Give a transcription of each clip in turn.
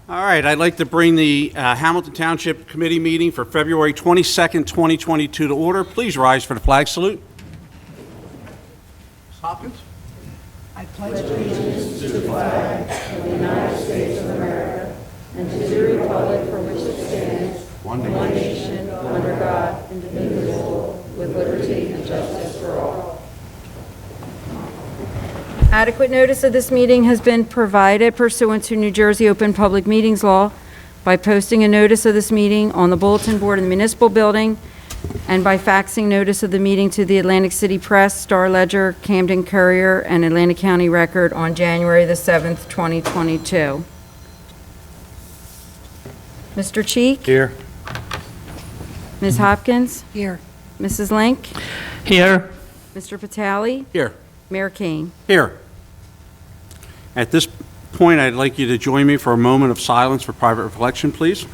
All right, I'd like to bring the Hamilton Township Committee meeting for February 22nd, 2022 to order. Please rise for the flag salute. Ms. Hopkins? I pledge allegiance to the flag of the United States of America and to the republic for which it stands, one nation, under God, indivisible, with liberty and justice for all. Adequate notice of this meeting has been provided pursuant to New Jersey Open Public Meetings Law by posting a notice of this meeting on the bulletin board in the municipal building and by faxing notice of the meeting to the Atlantic City Press, Star Ledger, Camden Courier, and Atlantic County Record on January the 7th, 2022. Mr. Cheek? Here. Ms. Hopkins? Here. Mrs. Link? Here. Mr. Patali? Here. Mayor Kane? Here. At this point, I'd like you to join me for a moment of silence for private reflection, please.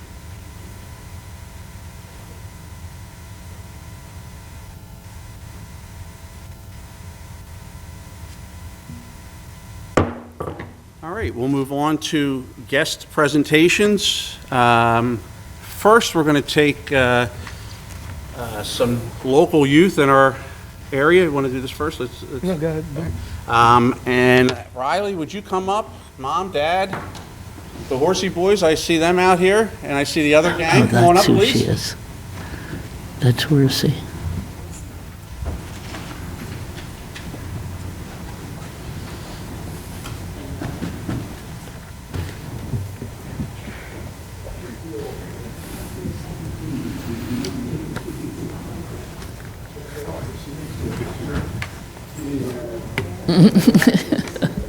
All right, we'll move on to guest presentations. First, we're going to take some local youth in our area. You want to do this first? No, go ahead. And Riley, would you come up? Mom, Dad, the Horsey boys, I see them out here, and I see the other gang. Come on up, That's who please. she is. That's Horsey.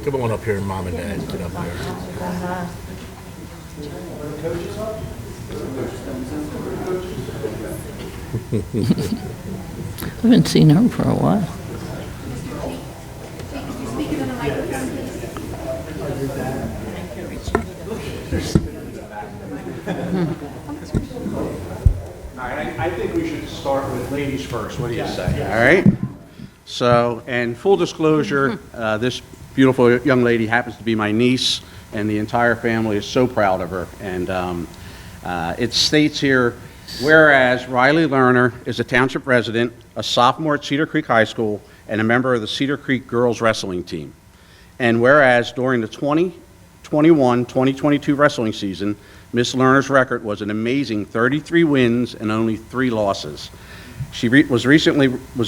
Come on up here, Mom and Dad. Get up here. I haven't seen her for a while. All right, I think we should start with ladies first. What do you say? All right. So, and full disclosure, this beautiful young lady happens to be my niece, and the entire family is so proud of her. And it states here, whereas Riley Lerner is a township resident, a sophomore at Cedar Creek High School, and a member of the Cedar Creek girls wrestling team. And whereas during the 2021-2022 wrestling season, Miss Lerner's record was an amazing 33 wins and only 3 losses. She was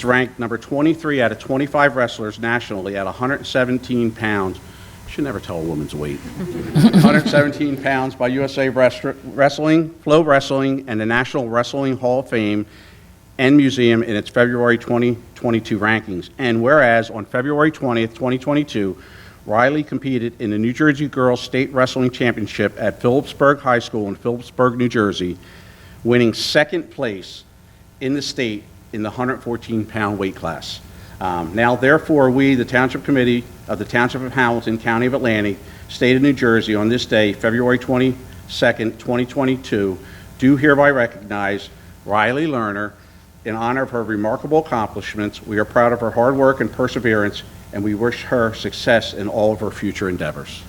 ranked number 23 out of 25 wrestlers nationally at 117 pounds. You should never tell a woman's weight. 117 pounds by USA Wrestling, Flow Wrestling, and the National Wrestling Hall of Fame and Museum in its February 2022 rankings. And whereas on February 20th, 2022, Riley competed in the New Jersey Girls State Wrestling Championship at Phillipsburg High School in Phillipsburg, New Jersey, winning second place in the state in the 114-pound weight class. Now, therefore, we, the Township Committee of the Township of Hamilton, County of Atlantic, State of New Jersey, on this day, February 22nd, 2022, do hereby recognize Riley Lerner in honor of her remarkable accomplishments. We are proud of her hard work and perseverance, and we wish her success in all of her future endeavors.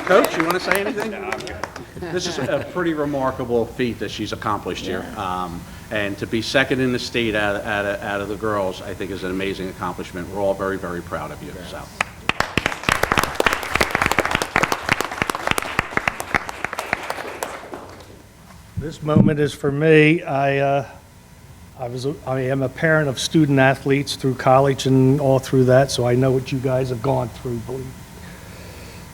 Coach, you want to say anything? No, I'm good. This is a pretty remarkable feat that she's accomplished here. And to be second in the state out of the girls, I think is an amazing accomplishment. We're all very, very proud of you. So. This moment is for me. I am a parent of student athletes through college and all through that, so I know what you guys have gone through, believe me.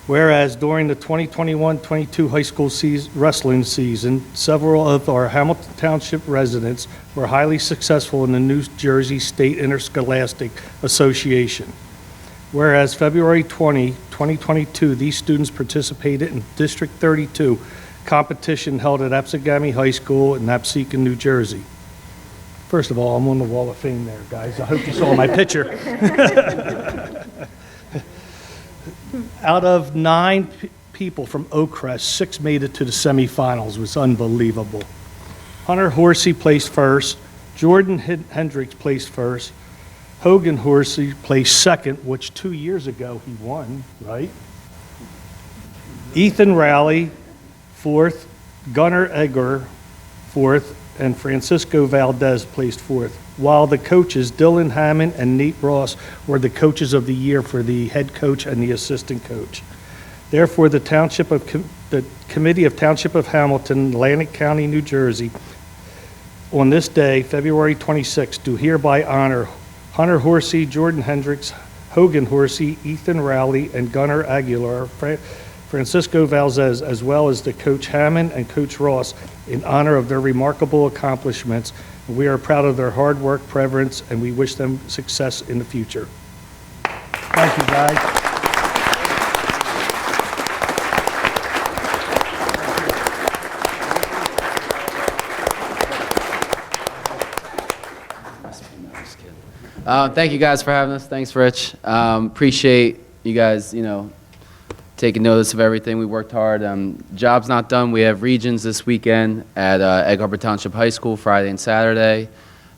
Whereas during the 2021-22 high school wrestling season, several of our Hamilton Township residents were highly successful in the New Jersey State Interscholastic Association. Whereas February 20, 2022, these students participated in District 32 competition held at Apsagami High School in Napsika, New Jersey. First of all, I'm on the Wall of Fame there, guys. I hope you saw my picture. Out of 9 people from Oakcrest, 6 made it to the semifinals. It was unbelievable. Hunter Horsey placed first, Jordan Hendricks placed first. Hogan Horsey placed second, which 2 years ago he won, right? Ethan Rowley, fourth. Gunnar Egger, fourth. And Francisco Valdez placed fourth. While the coaches, Dylan Hammond and Nate Ross, were the coaches of the year for the head coach and the assistant coach. Therefore, the Committee of Township of Hamilton, Atlantic County, New Jersey, on this day, February 26, do hereby honor Hunter Horsey, Jordan Hendricks, Hogan Horsey, Ethan Rowley, and Gunnar Aguilar, Francisco Valdez, as well as the Coach Hammond and Coach Ross, in honor of their remarkable accomplishments. We are proud of their hard work, preference, and we wish them success in the future. Thank you, guys. Thank you guys for having us. Thanks, Rich. Appreciate you guys, taking notice of everything. We worked hard. Job's not done. We have regions this weekend at Egg Harbor Township High School, Friday and Saturday.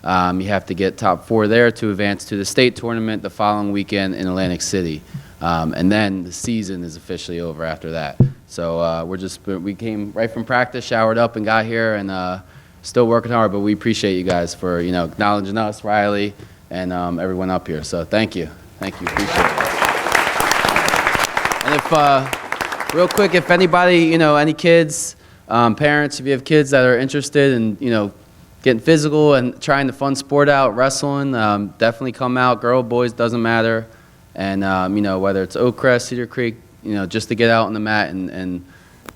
You have to get top 4 there to advance to the state tournament the following weekend in Atlantic City. And then the season is officially over after that. So we came right from practice, showered up, and got here, and still working hard. But we appreciate you guys for acknowledging us, Riley, and everyone up here. So thank you. Appreciate it. And if, real quick, if anybody, any kids, parents, if you have kids that are interested in, getting physical and trying the fun sport out, wrestling, definitely come out. Girl, boys, doesn't matter. And, whether it's Oakcrest, Cedar Creek, just to get out on the mat and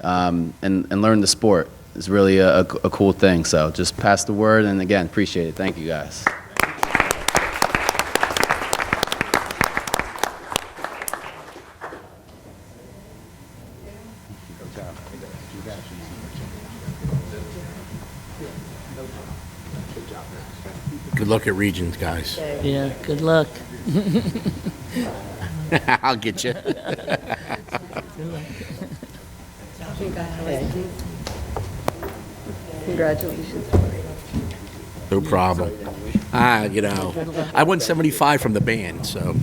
learn the sport is really a cool thing. So just pass the word, and again, appreciate it. Thank you, guys. Good luck at Regions, guys. Yeah, good luck. I'll get you. Congratulations. No problem. I won 75 from the band, so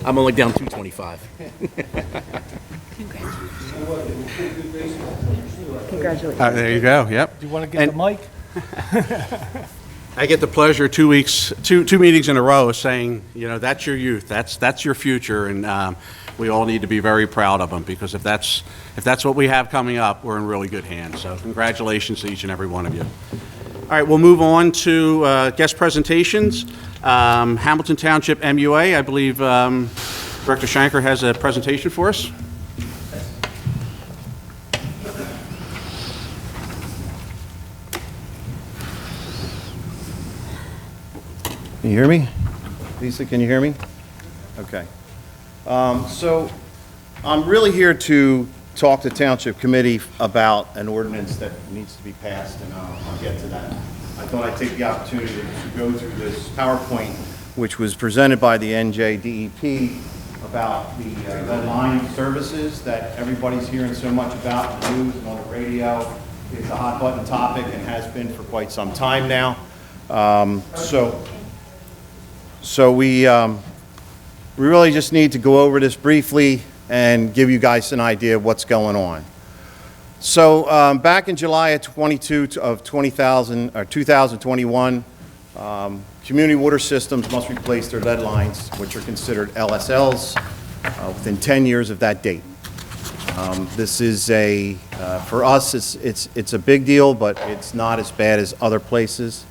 I'm only down 225. Congratulations. There you go, yep. Do you want to get the mic? I get the pleasure 2 meetings in a row of saying, that's your youth, that's your future, and we all need to be very proud of them, because if that's what we have coming up, we're in really good hands. So congratulations to each and every one of you. All right, we'll move on to guest presentations. Hamilton Township MUA, I believe Director Shanker has a presentation for us. Can you hear me? Lisa, can you hear me? Okay. So I'm really here to talk to Township Committee about an ordinance that needs to be passed, and I'll get to that. I thought I'd take the opportunity to go through this PowerPoint, which was presented by the NJDEP about the lead line services that everybody's hearing so much about in the news and on the radio. It's a hot button topic and has been for quite some time now. So we really just need to go over this briefly and give you guys an idea of what's going on. So back in July of 2021, community water systems must replace their lead lines, which are considered LSLs, within 10 years of that date. This is for us, it's a big deal, but it's not as bad as other places.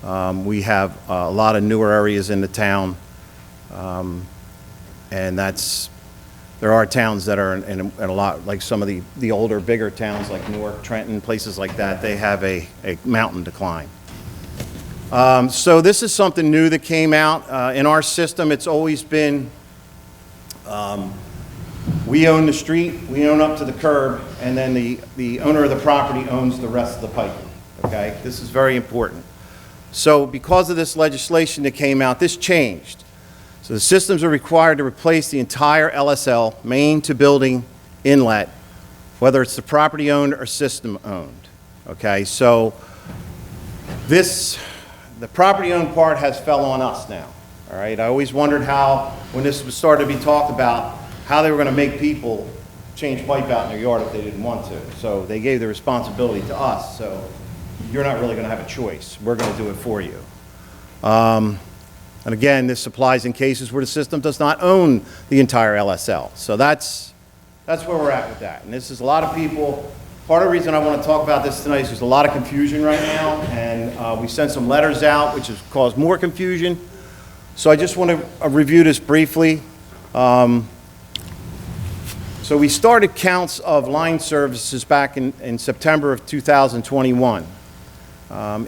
We have a lot of newer areas in the town, and there are towns that are in a lot, like some of the older, bigger towns like Newark, Trenton, places like that, they have a mountain decline. So this is something new that came out. In our system, it's always been, we own the street, we own up to the curb, and then the owner of the property owns the rest of the piping, okay? This is very important. So because of this legislation that came out, this changed. So the systems are required to replace the entire LSL, main to building inlet, whether it's the property owned or system owned. Okay, so this the property-owned part has fell on us now, all right? I always wondered how, when this was started to be talked about, how they were gonna make people change pipe out in their yard if they didn't want to. So they gave the responsibility to us, so you're not really gonna have a choice. We're gonna do it for you. And again, this applies in cases where the system does not own the entire LSL. So that's where we're at with that. And this is a lot of people, part of the reason I want to talk about this tonight is there's a lot of confusion right now, and we sent some letters out, which has caused more confusion. So I just want to review this briefly. So we started counts of line services back in September of 2021.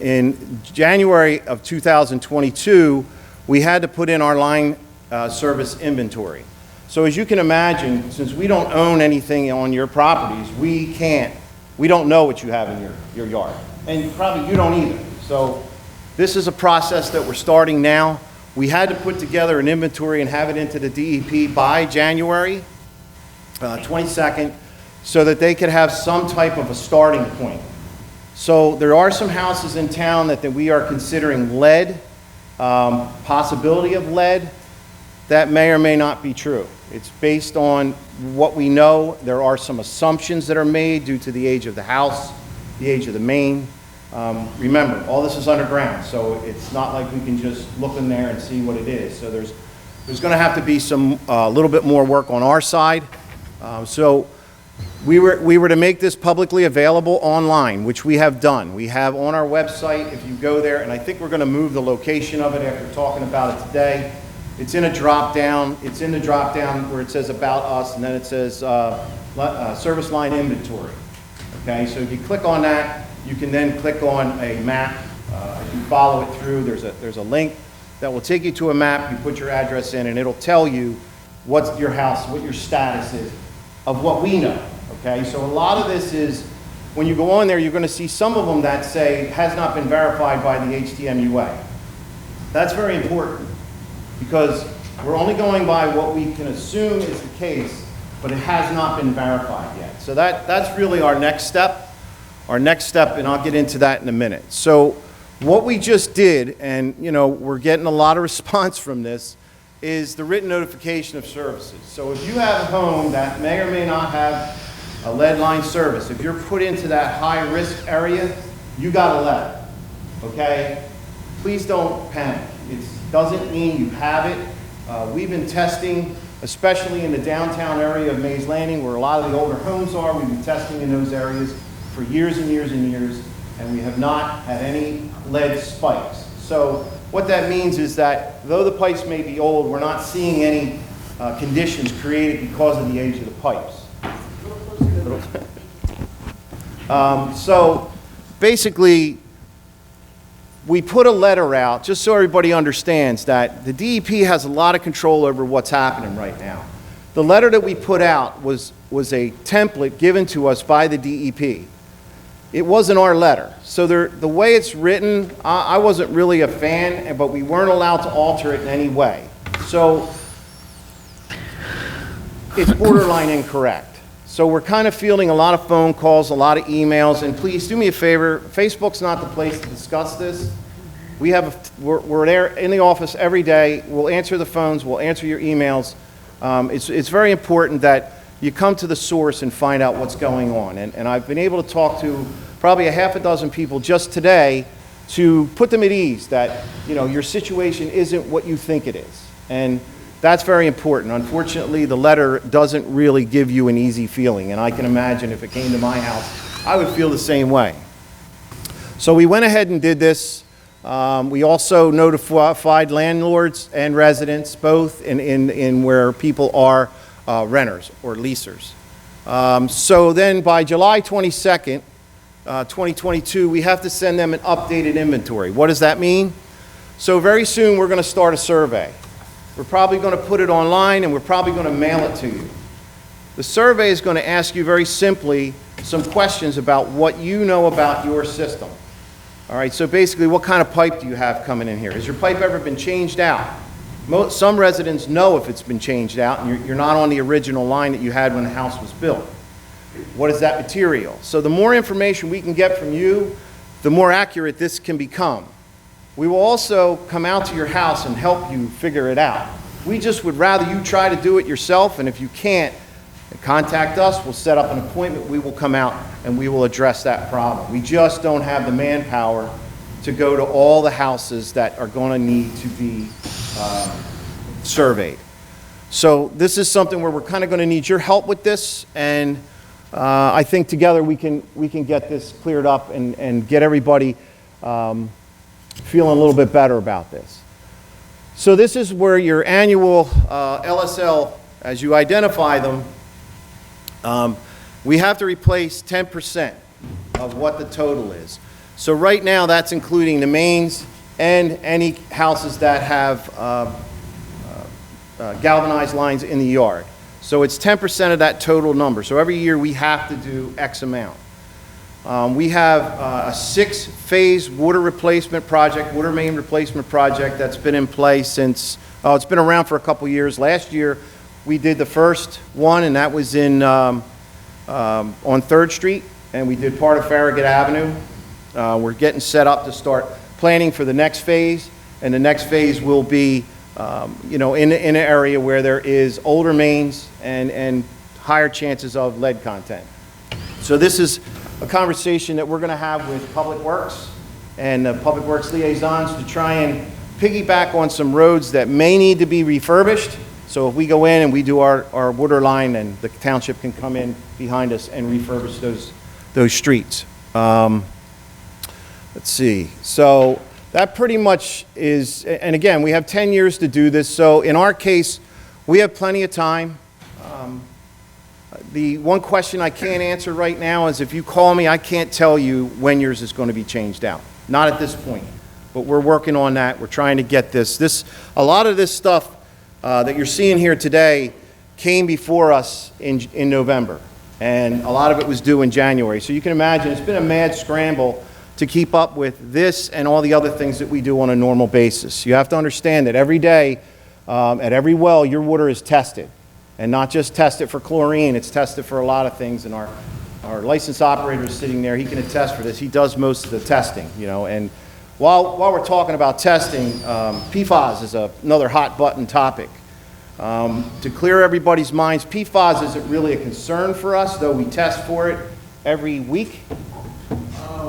In January of 2022, we had to put in our line service inventory. So as you can imagine, since we don't own anything on your properties, we don't know what you have in your yard. And probably you don't either. So this is a process that we're starting now. We had to put together an inventory and have it into the DEP by January 22nd so that they could have some type of a starting point. So there are some houses in town that we are considering lead, possibility of lead. That may or may not be true. It's based on what we know. There are some assumptions that are made due to the age of the house, the age of the main. Remember, all this is underground, so it's not like we can just look in there and see what it is. So there's going to have to be some little bit more work on our side. So we were to make this publicly available online, which we have done. We have on our website, if you go there, and I think we're going to move the location of it after talking about it today. It's in a drop-down. It's in the drop-down where it says About Us, and then it says Service Line Inventory. Okay, so if you click on that, you can then click on a map. If you follow it through, there's a link that will take you to a map. You put your address in, and it'll tell you what's your house, what your status is of what we know. Okay, so a lot of this is, when you go on there, you're going to see some of them that say has not been verified by the HTMUA. That's very important, because we're only going by what we can assume is the case, but it has not been verified yet. So that's really our next step. Our next step, and I'll get into that in a minute. So what we just did, and we're getting a lot of response from this, is the written notification of services. So if you have a home that may or may not have a lead line service, if you're put into that high risk area, you got a letter, okay? Please don't panic. It doesn't mean you have it. We've been testing, especially in the downtown area of Mays Landing, where a lot of the older homes are. We've been testing in those areas for years and years and years, and we have not had any lead spikes. So what that means is that though the pipes may be old, we're not seeing any conditions created because of the age of the pipes. So basically, we put a letter out just so everybody understands that the DEP has a lot of control over what's happening right now. The letter that we put out was a template given to us by the DEP. It wasn't our letter. So the way it's written, I wasn't really a fan, but we weren't allowed to alter it in any way. So it's borderline incorrect. So we're kind of fielding a lot of phone calls, a lot of emails, and please do me a favor, Facebook's not the place to discuss this. We're there in the office every day. We'll answer the phones, we'll answer your emails. It's very important that you come to the source and find out what's going on. And I've been able to talk to probably a half a dozen people just today to put them at ease that your situation isn't what you think it is. And that's very important. Unfortunately, the letter doesn't really give you an easy feeling, and I can imagine if it came to my house, I would feel the same way. So we went ahead and did this. We also notified landlords and residents, both in where people are renters or leasers. So then by July 22nd, 2022, we have to send them an updated inventory. What does that mean? So very soon we're going to start a survey. We're probably going to put it online, and we're probably going to mail it to you. The survey is going to ask you very simply some questions about what you know about your system. All right, so basically, what kind of pipe do you have coming in here? Has your pipe ever been changed out? Some residents know if it's been changed out, and you're not on the original line that you had when the house was built. What is that material? So the more information we can get from you, the more accurate this can become. We will also come out to your house and help you figure it out. We just would rather you try to do it yourself, and if you can't, contact us. We'll set up an appointment. We will come out and we will address that problem. We just don't have the manpower to go to all the houses that are going to need to be surveyed. So this is something where we're kind of going to need your help with this, and I think together we can get this cleared up and get everybody feeling a little bit better about this. So this is where your annual LSL, as you identify them, we have to replace 10% of what the total is. So right now, that's including the mains and any houses that have galvanized lines in the yard. So it's 10% of that total number. So every year we have to do X amount. We have a 6-phase water replacement project, water main replacement project that's been in place since, it's been around for a couple years. Last year, we did the first one, and that was in on 3rd Street, and we did part of Farragut Avenue. We're getting set up to start planning for the next phase, and the next phase will be, in an area where there is older mains and higher chances of lead content. So this is a conversation that we're going to have with Public Works and Public Works liaisons to try and piggyback on some roads that may need to be refurbished. So if we go in and we do our water line, and the township can come in behind us and refurbish those streets. Let's see. So that pretty much is, and again, we have 10 years to do this. So in our case, we have plenty of time. The one question I can't answer right now is if you call me, I can't tell you when yours is going to be changed out. Not at this point. But we're working on that. We're trying to get this. A lot of this stuff that you're seeing here today came before us in November, and a lot of it was due in January. So you can imagine it's been a mad scramble to keep up with this and all the other things that we do on a normal basis. You have to understand that every day, at every well, your water is tested, and not just tested for chlorine, it's tested for a lot of things, and our licensed operator is sitting there. He can attest for this. He does most of the testing, and while we're talking about testing, PFAS is another hot button topic. To clear everybody's minds, PFAS isn't really a concern for us, though we test for it every week.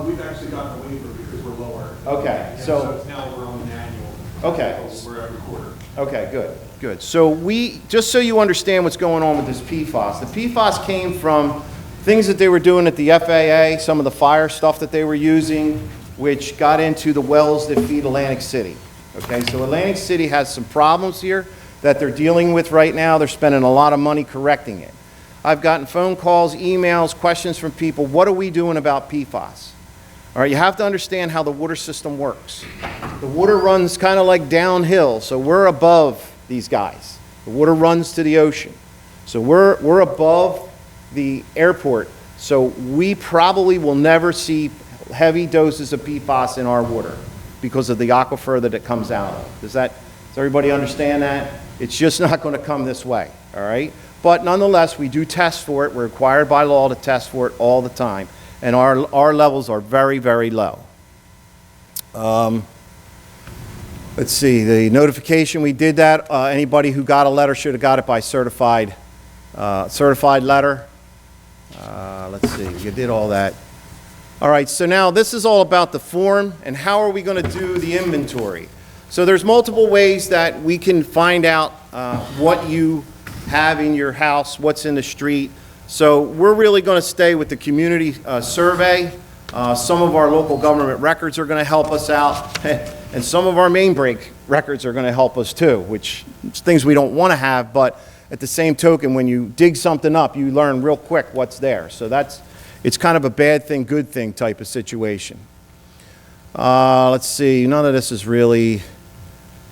We've actually gotten a waiver because we're lower. Okay, So it's now we're on an annual. Okay. We're every quarter. Okay, good. So just so you understand what's going on with this PFAS, the PFAS came from things that they were doing at the FAA, some of the fire stuff that they were using, which got into the wells that feed Atlantic City. Okay, so Atlantic City has some problems here that they're dealing with right now. They're spending a lot of money correcting it. I've gotten phone calls, emails, questions from people. What are we doing about PFAS? All right, you have to understand how the water system works. The water runs kind of like downhill, so we're above these guys. The water runs to the ocean. So we're above the airport, so we probably will never see heavy doses of PFAS in our water because of the aquifer that it comes out of. Does everybody understand that? It's just not going to come this way, all right? But nonetheless, we do test for it. We're required by law to test for it all the time, and our levels are very, very low. Let's see, the notification, we did that. Anybody who got a letter should have got it by certified letter. Let's see, you did all that. All right, so now this is all about the form and how are we going to do the inventory. So there's multiple ways that we can find out what you have in your house, what's in the street. So we're really going to stay with the community survey. Some of our local government records are going to help us out, and some of our main break records are going to help us too, which is things we don't want to have, but at the same token, when you dig something up, you learn real quick what's there. So it's kind of a bad thing, good thing type of situation. Let's see, none of this is really,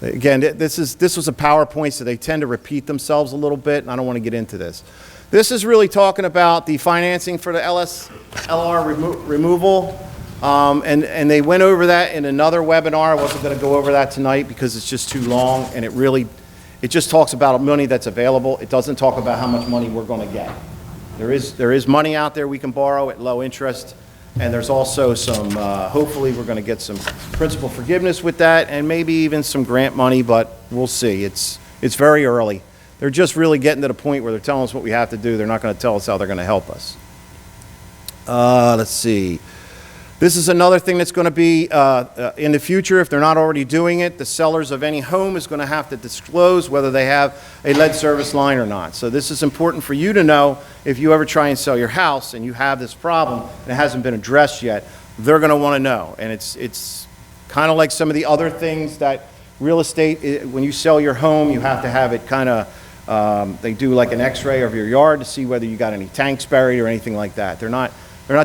again, this was a PowerPoint, so they tend to repeat themselves a little bit, and I don't want to get into this. This is really talking about the financing for the LR removal, and they went over that in another webinar. I wasn't going to go over that tonight because it's just too long, and it just talks about money that's available. It doesn't talk about how much money we're going to get. There is money out there we can borrow at low interest. And there's also some, hopefully, we're going to get some principal forgiveness with that, and maybe even some grant money, but we'll see. It's very early. They're just really getting to the point where they're telling us what we have to do. They're not going to tell us how they're going to help us. Let's see. This is another thing that's going to be in the future, if they're not already doing it, the sellers of any home is going to have to disclose whether they have a lead service line or not. So this is important for you to know if you ever try and sell your house and you have this problem and it hasn't been addressed yet, they're going to want to know. And it's kind of like some of the other things that real estate, when you sell your home, you have to have it kind of, they do like an x-ray of your yard to see whether you got any tanks buried or anything like that. They're not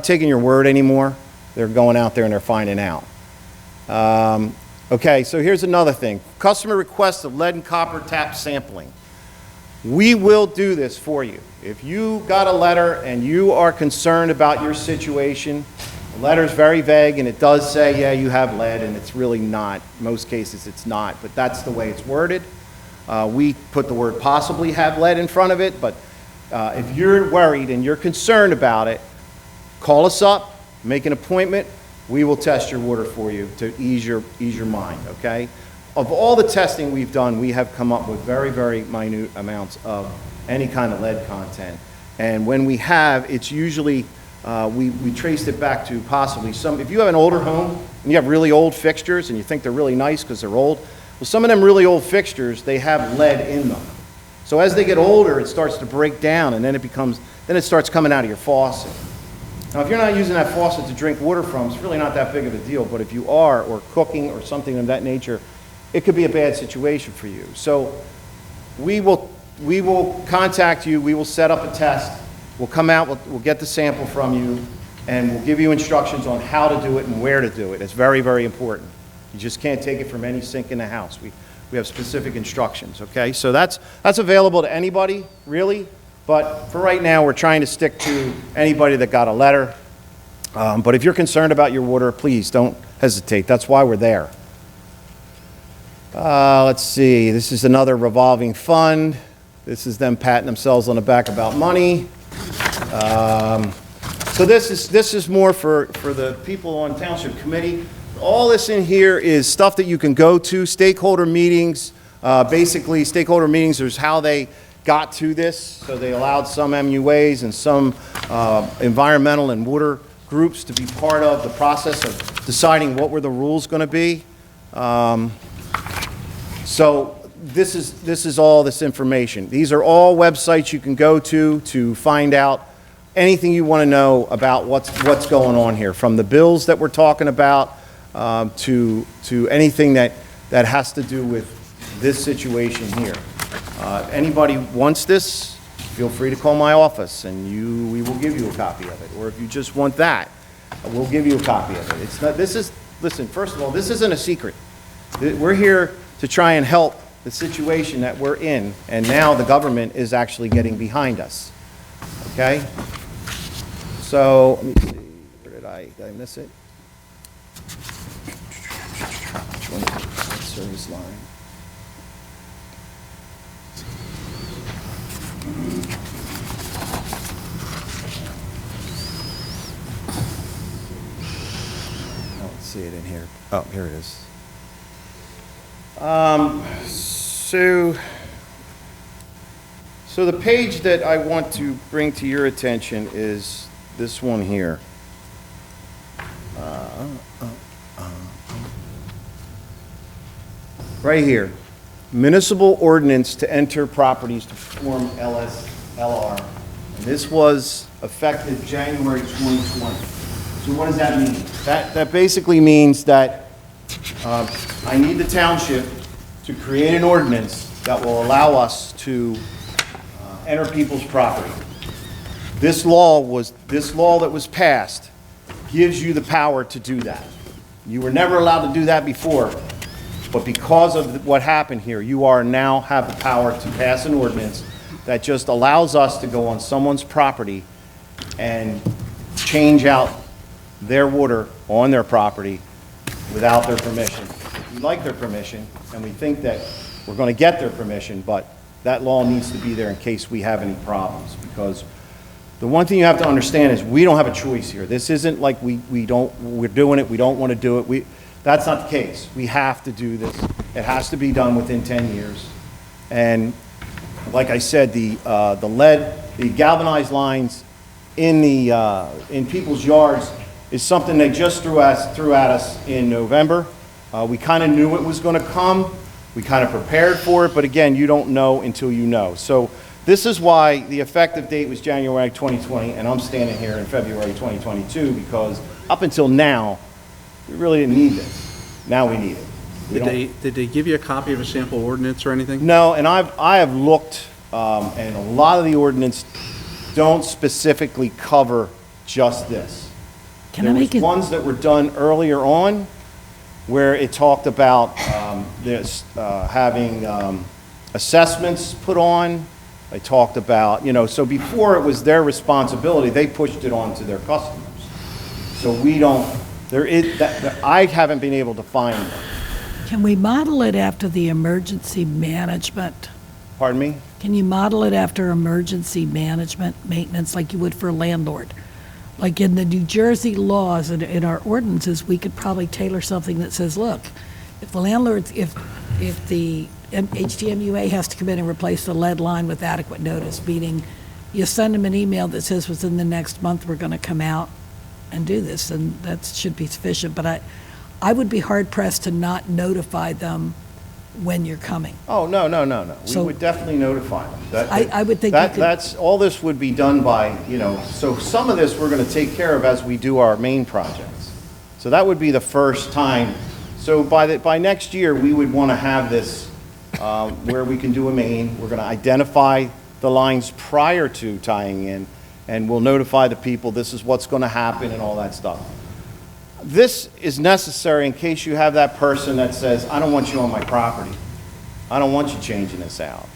taking your word anymore. They're going out there and they're finding out. Okay, so here's another thing. Customer requests of lead and copper tap sampling. We will do this for you. If you got a letter and you are concerned about your situation, the letter's very vague and it does say, yeah, you have lead, and it's really not. In most cases it's not, but that's the way it's worded. We put the word possibly have lead in front of it, but if you're worried and you're concerned about it, call us up. Make an appointment, we will test your water for you to ease your mind, okay? Of all the testing we've done, we have come up with very, very minute amounts of any kind of lead content. And when we have, it's usually, we traced it back to possibly some, if you have an older home and you have really old fixtures and you think they're really nice because they're old, well, some of them really old fixtures, they have lead in them. So as they get older, it starts to break down and then it starts coming out of your faucet. Now, if you're not using that faucet to drink water from, it's really not that big of a deal. But if you are, or cooking or something of that nature, it could be a bad situation for you. So we will contact you. We will set up a test. We'll come out. We'll get the sample from you, and we'll give you instructions on how to do it and where to do it. It's very, very important. You just can't take it from any sink in the house. We have specific instructions. Okay, so that's available to anybody, really. But for right now, we're trying to stick to anybody that got a letter. But if you're concerned about your water, please don't hesitate. That's why we're there. Let's see. This is another revolving fund. This is them patting themselves on the back about money. So this is more for the people on Township Committee. All this in here is stuff that you can go to, stakeholder meetings. Basically, stakeholder meetings is how they got to this. So they allowed some MUAs and some environmental and water groups to be part of the process of deciding what were the rules going to be. So this is all this information. These are all websites you can go to find out anything you want to know about what's going on here, from the bills that we're talking about to anything that has to do with this situation here. Anybody wants this, feel free to call my office and we will give you a copy of it. Or if you just want that, we'll give you a copy of it. It's not, listen, first of all, this isn't a secret. We're here to try and help the situation that we're in, and now the government is actually getting behind us. Okay? So, let me see, where did I miss it? Which one is it? Service line. I don't see it in here. Oh, here it is. So the page that I want to bring to your attention is this one here. Right here. Municipal ordinance to enter properties to perform LSLR. And this was effective January 2020. So what does that mean? That basically means that I need the township to create an ordinance that will allow us to enter people's property. This law that was passed gives you the power to do that. You were never allowed to do that before, but because of what happened here, you now have the power to pass an ordinance that just allows us to go on someone's property and change out their water on their property without their permission. We like their permission, and we think that we're going to get their permission, but that law needs to be there in case we have any problems, because The one thing you have to understand is we don't have a choice here. This isn't like we're doing it, we don't want to do it. That's not the case. We have to do this. It has to be done within 10 years. And like I said, the galvanized lines in people's yards is something they just threw at us in November. We kind of knew it was going to come. We kind of prepared for it, but again, you don't know until you know. So this is why the effective date was January 2020, and I'm standing here in February 2022, because up until now, we really didn't need this. Now we need it. Did they give you a copy of a sample ordinance or anything? No, and I have looked, and a lot of the ordinance don't specifically cover just this. Can I make There it? was ones that were done earlier on where it talked about having assessments put on. They talked about, so before it was their responsibility, they pushed it on to their customers. So I haven't been able to find one. Can we model it after the emergency management? Pardon me? Can you model it after emergency management maintenance like you would for a landlord? Like in the New Jersey laws and in our ordinances, we could probably tailor something that says, look, if the landlord, if the HTMUA has to come in and replace the lead line with adequate notice, meaning you send them an email that says within the next month we're going to come out and do this, and that should be sufficient. But I would be hard pressed to not notify them when you're coming. Oh, no. We So- would definitely notify them. I would think you could- That's, all this would be done by, so some of this we're going to take care of as we do our main projects. So that would be the first time. So by next year, we would want to have this where we can do a main. We're going to identify the lines prior to tying in, and we'll notify the people, this is what's going to happen and all that stuff. This is necessary in case you have that person that says, I don't want you on my property. I don't want you changing this out.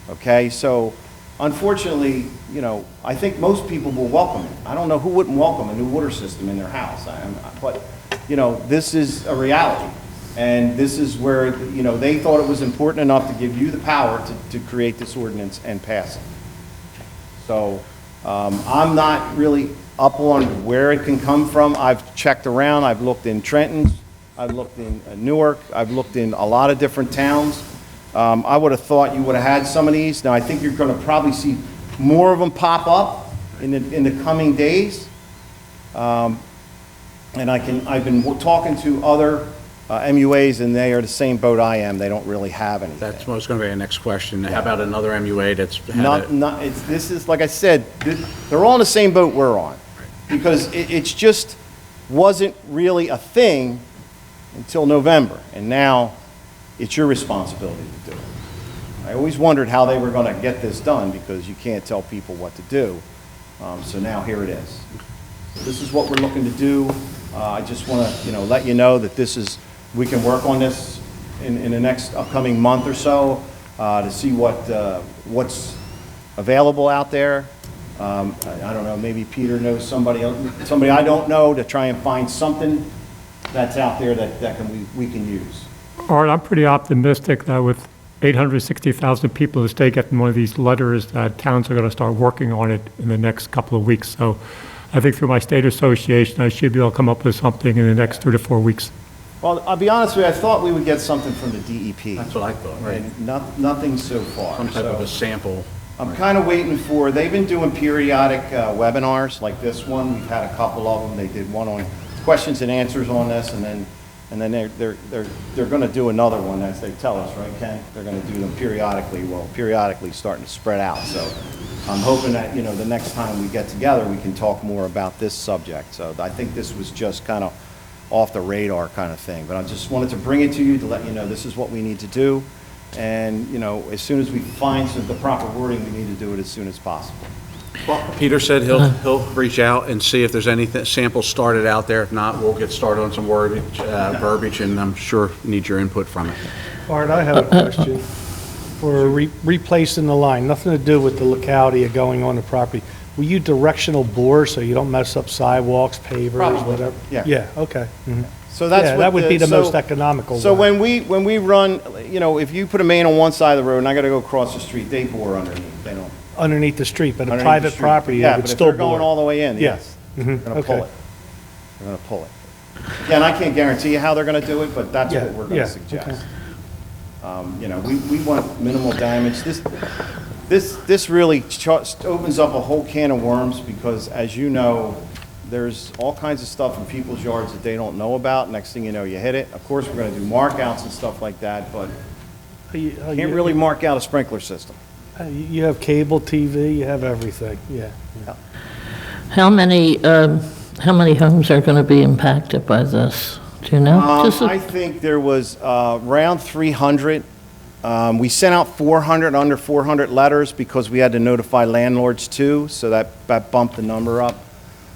Okay, so unfortunately, I think most people will welcome it. I don't know who wouldn't welcome a new water system in their house. But, this is a reality. And this is where, they thought it was important enough to give you the power to create this ordinance and pass it. So I'm not really up on where it can come from. I've checked around. I've looked in Trenton. I've looked in Newark. I've looked in a lot of different towns. I would have thought you would have had some of these. Now, I think you're going to probably see more of them pop up in the coming days. And I've been talking to other MUAs, and they are the same boat I am. They don't really have anything. That's what's going to be our next question. How about another MUA that's had This is, like I said, they're all in the same boat we're on. Because it's just wasn't really a thing until November. And now it's your responsibility to do it. I always wondered how they were going to get this done because you can't tell people what to do. So now here it is. This is what we're looking to do. I just want to, let you know that we can work on this in the next upcoming month or so to see what's available out there. I don't know, maybe Peter knows somebody I don't know, to try and find something that's out there that we can use. Art, I'm pretty optimistic that with 860,000 people in the state getting one of these letters, that towns are going to start working on it in the next couple of weeks. So I think through my state association, I should be able to come up with something in the next 2 to 4 weeks. Well, I'll be honest with you, I thought we would get something from the DEP. That's what I thought, right? And nothing so far. Some type of a So sample. I'm kind of waiting for, they've been doing periodic webinars like this one. We've had a couple of them. They did one on questions and answers on this, and then they're going to do another one, as they tell us, right, Ken? They're going to do them periodically. Well, periodically starting to spread out. So I'm hoping that, the next time we get together, we can talk more about this subject. So I think this was just kind of off the radar kind of thing. But I just wanted to bring it to you to let you know this is what we need to do. And, as soon as we find the proper wording, we need to do it as soon as possible. Well, Peter said he'll reach out and see if there's any samples started out there. If not, we'll get started on some verbiage, and I'm sure need your input from it. Art, I have a question for replacing the line, nothing to do with the locality of going on the property. Will you directional bore so you don't mess up sidewalks, pavers, Probably, whatever? yeah. Yeah, okay. Mhm. So that's Yeah, what that would be the so- most economical So way. when we run, if you put a main on one side of the road and I got to go across the street, they bore underneath. They don't. underneath the street, but a underneath the private street. property, Yeah, it would but if still they're going bore. all the way in, Yeah. yes. They're gonna pull Okay. it. They're gonna pull it. Again, I can't guarantee you how they're gonna do it, but that's Yeah, what we're yeah, gonna suggest. You know, we want minimal damage. This really opens up a whole can of worms because, as you know, there's all kinds of stuff in people's yards that they don't know about. Next thing you know, you hit it. Of course, we're gonna do markouts and stuff like that, but can't really mark out a sprinkler system. You have cable TV, you have everything, yeah. How many homes are going to be impacted by this? Do you know? Just I think there was around 300. We sent out 400, under 400 letters because we had to notify landlords too, so that bumped the number up.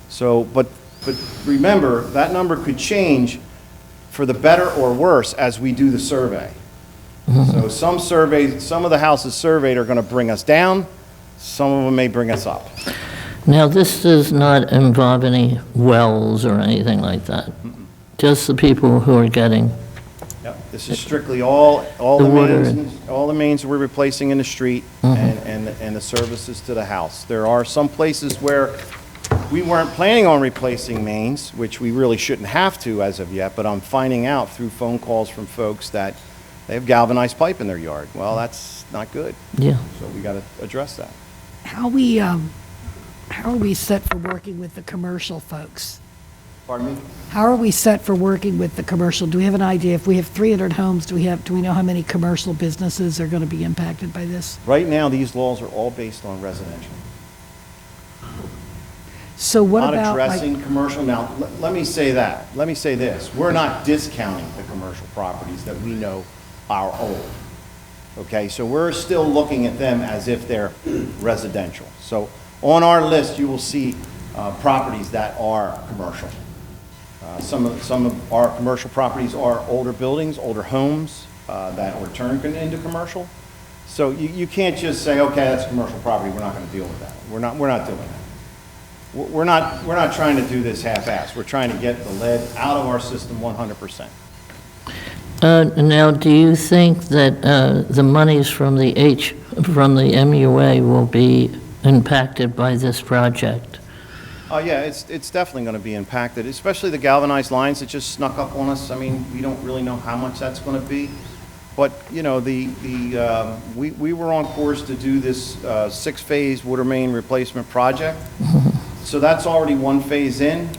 So, but remember, that number could change for the better or worse as we do the survey. So some surveys, some of the houses surveyed are going to bring us down, some of them may bring us up. Now, this does not involve any wells or anything like that? Just the people who are getting, Yep, this is strictly all The the water. mains, all the mains we're replacing in the street and the services to the house. There are some places where we weren't planning on replacing mains, which we really shouldn't have to as of yet, but I'm finding out through phone calls from folks that they have galvanized pipe in their yard. Well, that's not good, yeah. so we got to address that. How are we set for working with the commercial folks? Pardon me? How are we set for working with the commercial? Do we have an idea? If we have 300 homes, do we know how many commercial businesses are going to be impacted by this? Right now, these laws are all based on residential. So what Not about, like, addressing commercial. Now, let me say that. Let me say this. We're not discounting the commercial properties that we know are old. Okay, so we're still looking at them as if they're residential. So on our list, you will see properties that are commercial. Some of our commercial properties are older buildings, older homes that were turned into commercial. So you can't just say, okay, that's commercial property, we're not going to deal with that. We're not doing that. We're not trying to do this half-assed. We're trying to get the lead out of our system 100%. Now, do you think that the monies from the MUA will be impacted by this project? Yeah, it's definitely going to be impacted, especially the galvanized lines that just snuck up on us. I mean, we don't really know how much that's going to be. But, you know, we were on course to do this 6-phase water main replacement project. So that's already one phase in.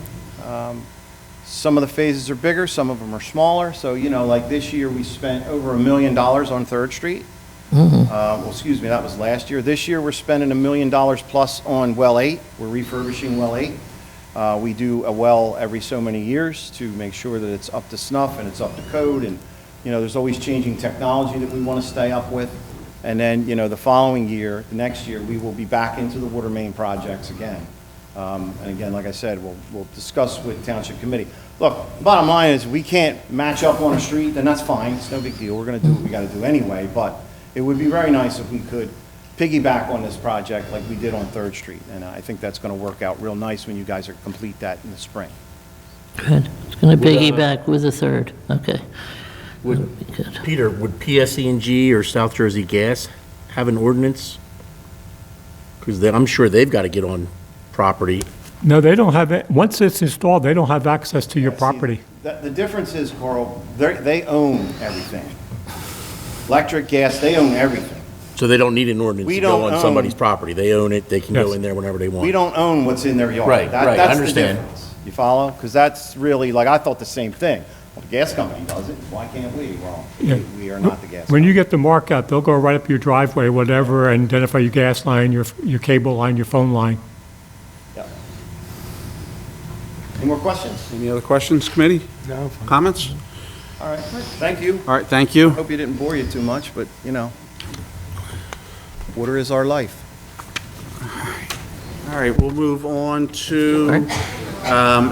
Some of the phases are bigger, some of them are smaller. So, you know, like this year, we spent over $1 million on 3rd Street. Well, excuse me, that was last year. This year, we're spending $1 million plus on well 8. We're refurbishing well 8. We do a well every so many years to make sure that it's up to snuff and it's up to code. And, you know, there's always changing technology that we want to stay up with. And then, you know, the following year, the next year, we will be back into the water main projects again. And again, like I said, we'll discuss with Township Committee. Look, bottom line is, we can't match up on a street, then that's fine, it's no big deal, we're gonna do what we gotta do anyway, but it would be very nice if we could piggyback on this project like we did on 3rd Street, and I think that's gonna work out real nice when you guys are complete that in the spring. Good. It's going to piggyback with the 3rd. Okay. Would, That'll be good. Peter, would PSE&G or South Jersey Gas have an ordinance? Because I'm sure they've got to get on property. No, they don't have it. Once it's installed, they don't have access to your See, property. The difference is, Carl, they own everything. Electric, gas, they own everything. So they don't need an ordinance We to go don't on somebody's own- property. They own it, they can go Yes. in there whenever they want. We don't own what's in their yard. Right, right, I That's understand. the difference. You follow? Because that's really, like, I thought the same thing. Well, the gas company does it, why can't we? Well, Yeah. we are not the gas When company. you get the mark out, they'll go right up your driveway, whatever, and identify your gas line, your cable line, your phone line. Yep. Any more questions? Any other questions, committee? No, Comments? All right, thank you. All right, thank you. Hope you didn't bore you too much, but, you know, water is our life. All right, we'll move on to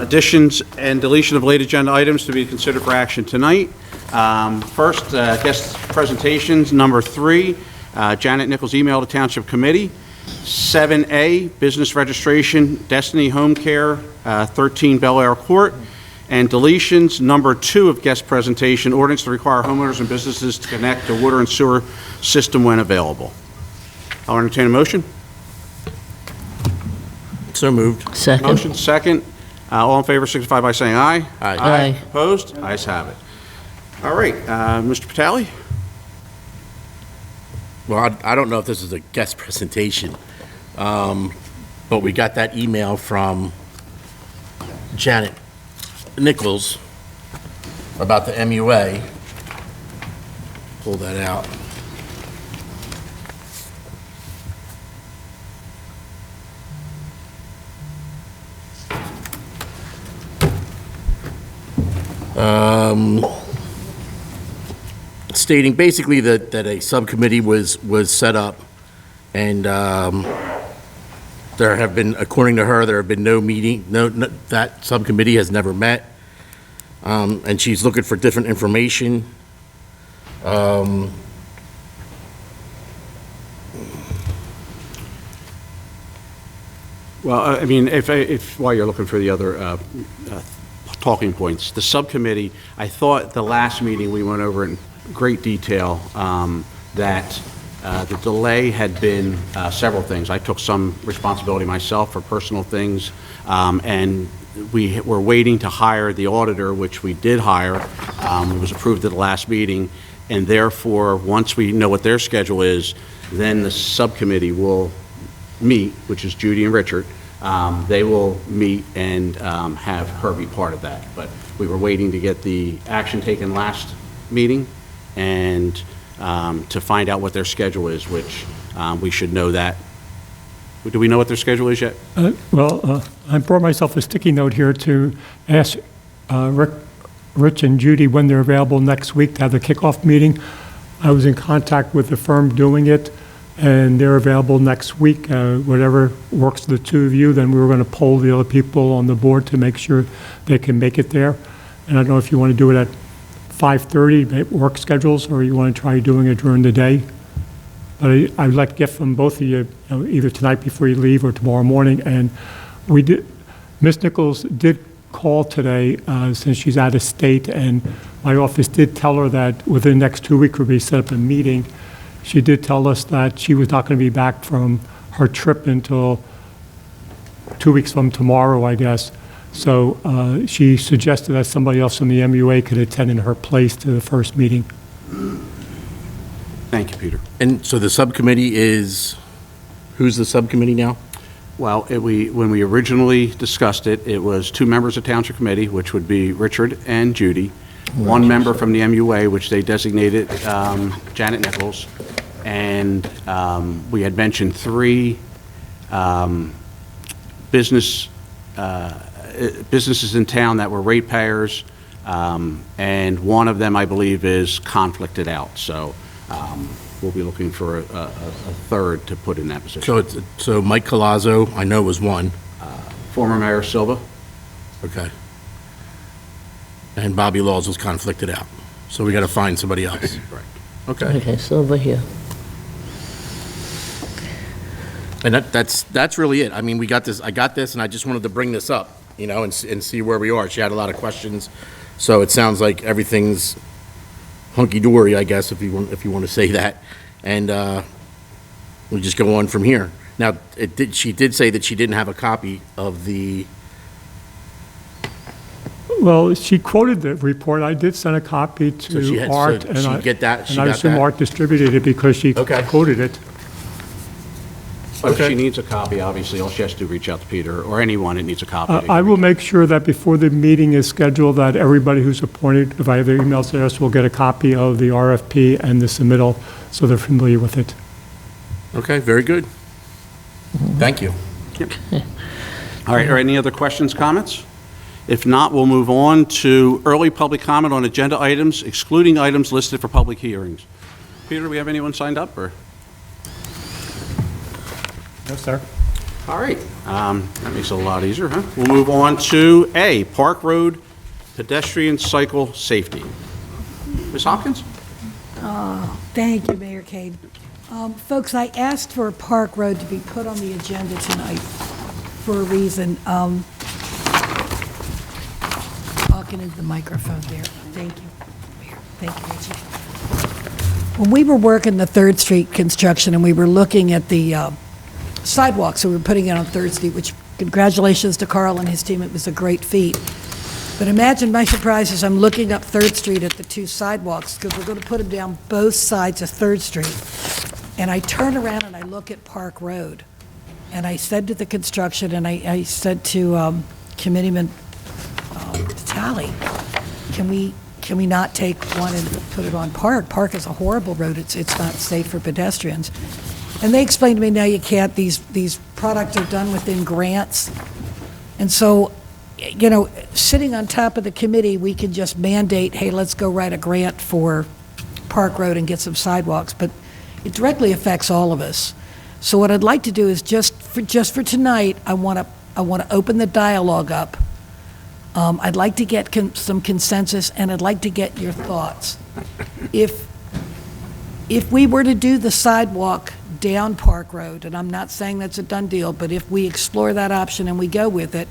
additions and deletion of late agenda items to be considered for action tonight. First, guest presentations, number 3, Janet Nichols' email to Township Committee. 7A, business registration, Destiny Home Care, 13 Bel Air Court. And deletions, number 2 of guest presentation, ordinance to require homeowners and businesses to connect to water and sewer system when available. I'll entertain a motion. So moved. Second. Motion second. All in favor signify by saying aye. Aye. Aye. Opposed? Ayes have it. All right, Mr. Patali? Well, I don't know if this is a guest presentation, but we got that email from Janet Nichols about the MUA. Pull that out. Stating basically that a subcommittee was set up, and there have been, according to her, there have been no meeting, that subcommittee has never met, and she's looking for different information. Well, I mean, if while you're looking for the other talking points, the subcommittee, I thought the last meeting we went over in great detail that the delay had been several things. I took some responsibility myself for personal things, and we were waiting to hire the auditor, which we did hire. It was approved at the last meeting, and therefore, once we know what their schedule is, then the subcommittee will meet, which is Judy and Richard. They will meet and have her be part of that. But we were waiting to get the action taken last meeting and to find out what their schedule is, which we should know that. Do we know what their schedule is yet? I brought myself a sticky note here to ask Rich and Judy when they're available next week to have the kickoff meeting. I was in contact with the firm doing it, and they're available next week. Whatever works for the two of you, then we were going to poll the other people on the board to make sure they can make it there. And I don't know if you want to do it at 5:30, work schedules, or you want to try doing it during the day. But I'd like to get from both of you, either tonight before you leave or tomorrow morning. And Ms. Nichols did call today since she's out of state, and my office did tell her that within the next 2 weeks we'll be set up a meeting. She did tell us that she was not going to be back from her trip until 2 weeks from tomorrow, I guess. So she suggested that somebody else from the MUA could attend in her place to the first meeting. Thank you, Peter. And so the subcommittee is, who's the subcommittee now? Well, when we originally discussed it, it was 2 members of Township Committee, which would be Richard and Judy, 1 member from the MUA, which they designated Janet Nichols, and we had mentioned 3 businesses in town that were ratepayers, and one of them, I believe, is conflicted out. So we'll be looking for a third to put in that position. So Mike Colazzo, I know, was 1. Former Mayor Silva. Okay. And Bobby Laws was conflicted out. So we got to find somebody else. Right. Okay. Okay, so over here. And that's really it. I mean, I got this, and I just wanted to bring this up, and see where we are. She had a lot of questions, so it sounds like everything's hunky-dory, I guess, if you want to say that, and we'll just go on from here. Now, she did say that she didn't have a copy of the. Well, she quoted the report. I did send a copy to Art, and I assume Art distributed it because she quoted it. But if she needs a copy, obviously, all she has to do is reach out to Peter or anyone that needs a copy. I will make sure that before the meeting is scheduled, that everybody who's appointed via their email address will get a copy of the RFP and the submittal, so they're familiar with it. Okay, very good. Thank you. Yep. All right, are any other questions, comments? If not, we'll move on to early public comment on agenda items, excluding items listed for public hearings. Peter, do we have anyone signed up, or? Yes, sir. All right, that makes it a lot easier, huh? We'll move on to A, Park Road Pedestrian Cycle Safety. Ms. Hopkins? Thank you, Mayor Kane. Folks, I asked for Park Road to be put on the agenda tonight for a reason. Talking into the microphone there. Thank you, Mayor. Thank you, Richie. When we were working the 3rd Street construction and we were looking at the sidewalks, so we were putting it on 3rd Street, which Congratulations to Carl and his team. It was a great feat. But imagine my surprise as I'm looking up 3rd Street at the 2 sidewalks, because we're going to put them down both sides of 3rd Street. And I turn around and I look at Park Road. And I said to the construction, and I said to Committeeman Talley, can we not take one and put it on Park? Park is a horrible road. It's not safe for pedestrians. And they explained to me, no, you can't. These products are done within grants. And so, you know, sitting on top of the committee, we can just mandate, hey, let's go write a grant for Park Road and get some sidewalks. But it directly affects all of us. So what I'd like to do is just for tonight, I want to open the dialogue up. I'd like to get some consensus, and I'd like to get your thoughts. If we were to do the sidewalk down Park Road, and I'm not saying that's a done deal, but if we explore that option and we go with it,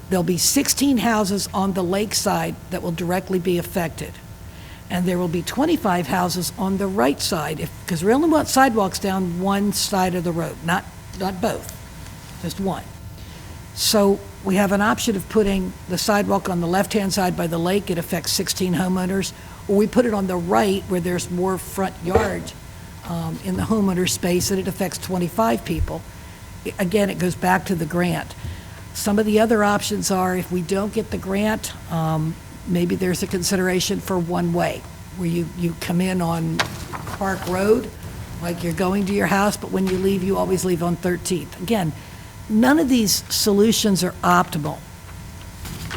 there'll be 16 houses on the lakeside that will directly be affected. And there will be 25 houses on the right side, because we only want sidewalks down one side of the road, not both, just one. So we have an option of putting the sidewalk on the left-hand side by the lake. It affects 16 homeowners. Or we put it on the right where there's more front yard in the homeowner space, and it affects 25 people. Again, it goes back to the grant. Some of the other options are, if we don't get the grant, maybe there's a consideration for one-way, where you come in on Park Road, like you're going to your house, but when you leave, you always leave on 13th. Again, none of these solutions are optimal,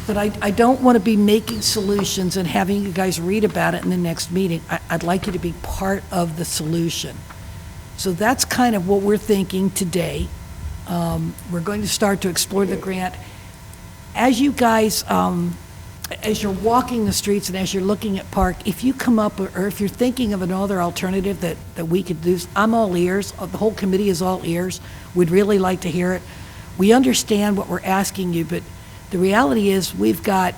but I don't want to be making solutions and having you guys read about it in the next meeting. I'd like you to be part of the solution. So that's kind of what we're thinking today. We're going to start to explore the grant. As you guys, as you're walking the streets and as you're looking at Park, if you come up, or if you're thinking of another alternative that we could do, I'm all ears. The whole committee is all ears. We'd really like to hear it. We understand what we're asking you, but the reality is we've got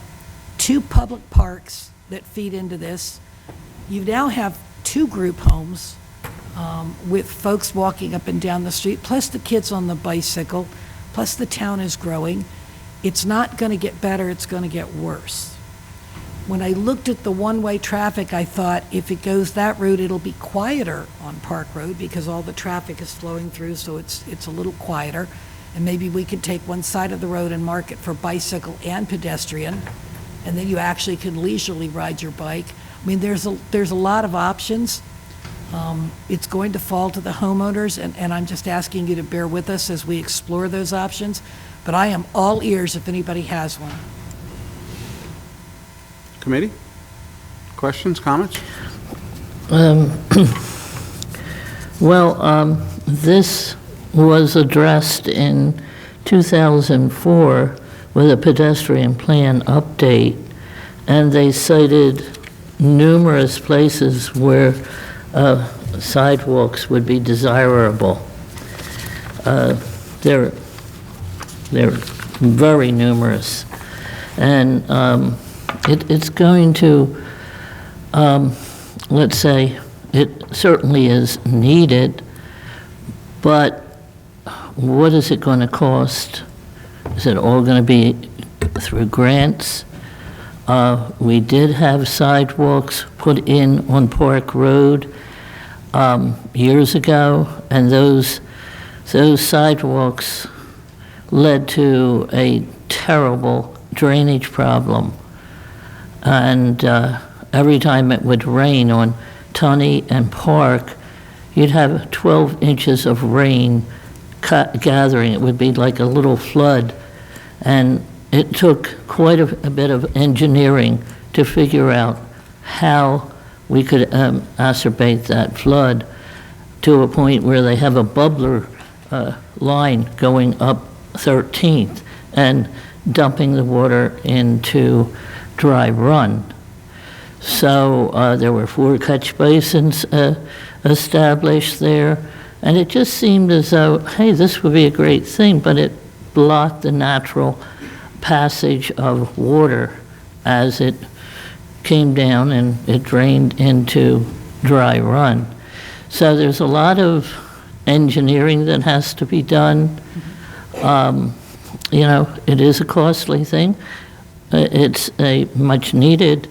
2 public parks that feed into this. You now have 2 group homes with folks walking up and down the street, plus the kids on the bicycle, plus the town is growing. It's not going to get better, it's going to get worse. When I looked at the one-way traffic, I thought if it goes that route, it'll be quieter on Park Road because all the traffic is flowing through, so it's a little quieter. And maybe we could take one side of the road and mark it for bicycle and pedestrian, and then you actually can leisurely ride your bike. I mean, there's a lot of options. It's going to fall to the homeowners, and I'm just asking you to bear with us as we explore those options. But I am all ears if anybody has one. Committee? Questions, comments? This was addressed in 2004 with a pedestrian plan update, and they cited numerous places where sidewalks would be desirable. They're very numerous, and it's going to, let's say, it certainly is needed, but what is it going to cost? Is it all going to be through grants? We did have sidewalks put in on Park Road years ago, and those sidewalks led to a terrible drainage problem. And every time it would rain on Tunney and Park, you'd have 12 inches of rain gathering. It would be like a little flood. And it took quite a bit of engineering to figure out how we could acerbate that flood to a point where they have a bubbler line going up 13th and dumping the water into Dry Run. So there were 4 catch basins established there, and it just seemed as though, hey, this would be a great thing, but it blocked the natural passage of water as it came down and it drained into Dry Run. So there's a lot of engineering that has to be done. you know, it is a costly thing. It's a much-needed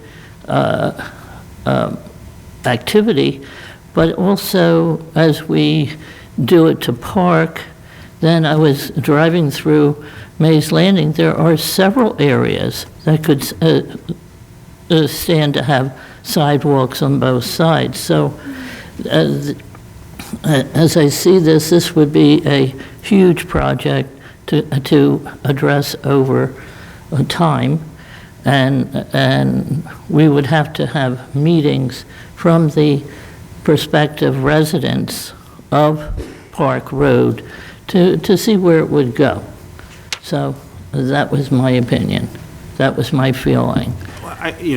activity, but also as we do it to park, then I was driving through Mays Landing, there are several areas that could stand to have sidewalks on both sides. So as I see this, this would be a huge project to address over time. And we would have to have meetings from the prospective residents of Park Road to see where it would go. So that was my opinion. That was my feeling.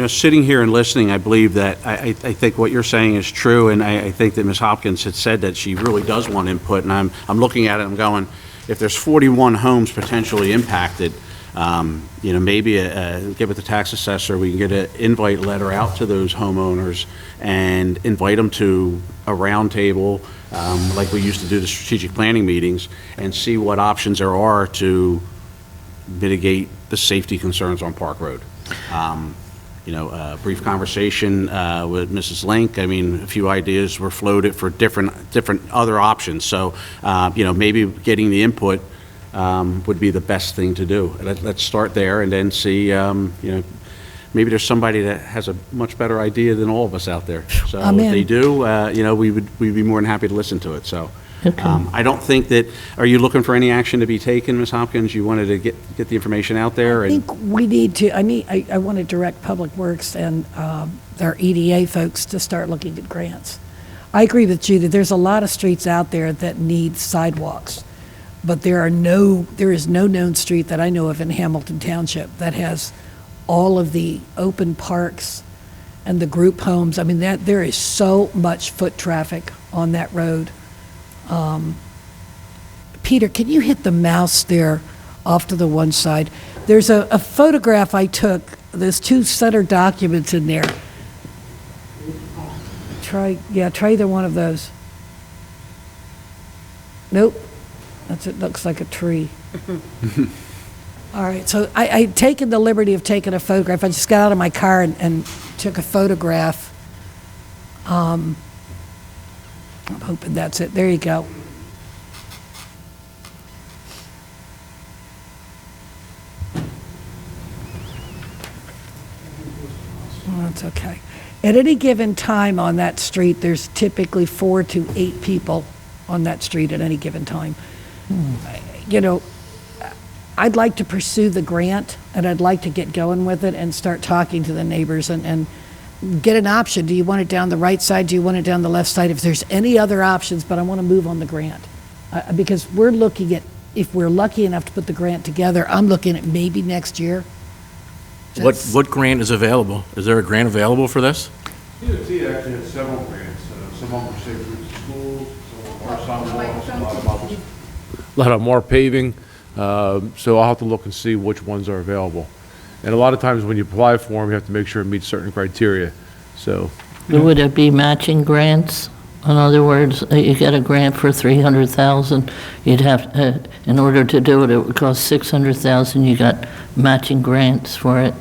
Sitting here and listening, I believe that, I think what you're saying is true, and I think that Ms. Hopkins had said that she really does want input, and I'm looking at it, I'm going, if there's 41 homes potentially impacted, maybe get with the tax assessor, we can get an invite letter out to those homeowners and invite them to a roundtable, like we used to do the strategic planning meetings, and see what options there are to mitigate the safety concerns on Park Road. A brief conversation with Mrs. Link. I mean, a few ideas were floated for different other options. So, maybe getting the input would be the best thing to do. Let's start there and then see, maybe there's somebody that has a much better idea than all of us out there. So I'm if in. they do, we'd be more than happy to listen to it. So. Okay. I don't think that, are you looking for any action to be taken, Ms. Hopkins? You wanted to get the information out there? I think we need to, I want to direct Public Works and their EDA folks to start looking at grants. I agree with you that there's a lot of streets out there that need sidewalks, but there is no known street that I know of in Hamilton Township that has all of the open parks and the group homes. I mean, there is so much foot traffic on that road. Peter, can you hit the mouse there off to the one side? There's a photograph I took. There's two center documents in there. Try either one of those. Nope. It looks like a tree. All right, so I'd taken the liberty of taking a photograph. I just got out of my car and took a photograph. I'm hoping that's it. There you go. Oh, that's okay. At any given time on that street, there's typically 4 to 8 people on that street at any given time. I'd like to pursue the grant, and I'd like to get going with it and start talking to the neighbors and get an option. Do you want it down the right side? Do you want it down the left side? If there's any other options, but I want to move on the grant. Because we're looking at, if we're lucky enough to put the grant together, I'm looking at maybe next year. What grant is available? Is there a grant available for this? DOT actually has several grants. Some of them are safe routes to schools, some of them are sidewalks, a lot of them are paving. So I'll have to look and see which ones are available. And a lot of times when you apply for them, you have to make sure it meets certain criteria. So Would it be matching grants? In other words, you get a grant for $300,000, you'd have, in order to do it, it would cost $600,000, you got matching grants for it?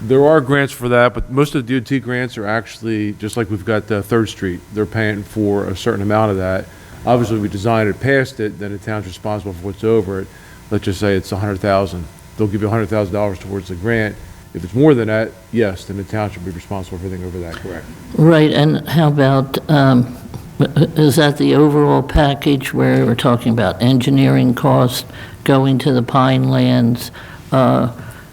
there are grants for that, but most of the DOT grants are actually, just like we've got 3rd Street, they're paying for a certain amount of that. Obviously, we designed it past it, then the town's responsible for what's over it. Let's just say it's $100,000. They'll give you $100,000 towards the grant. If it's more than that, yes, then the township will be responsible for everything over that, correct? Right, and how about, is that the overall package where we're talking about engineering cost, going to the Pine Lands,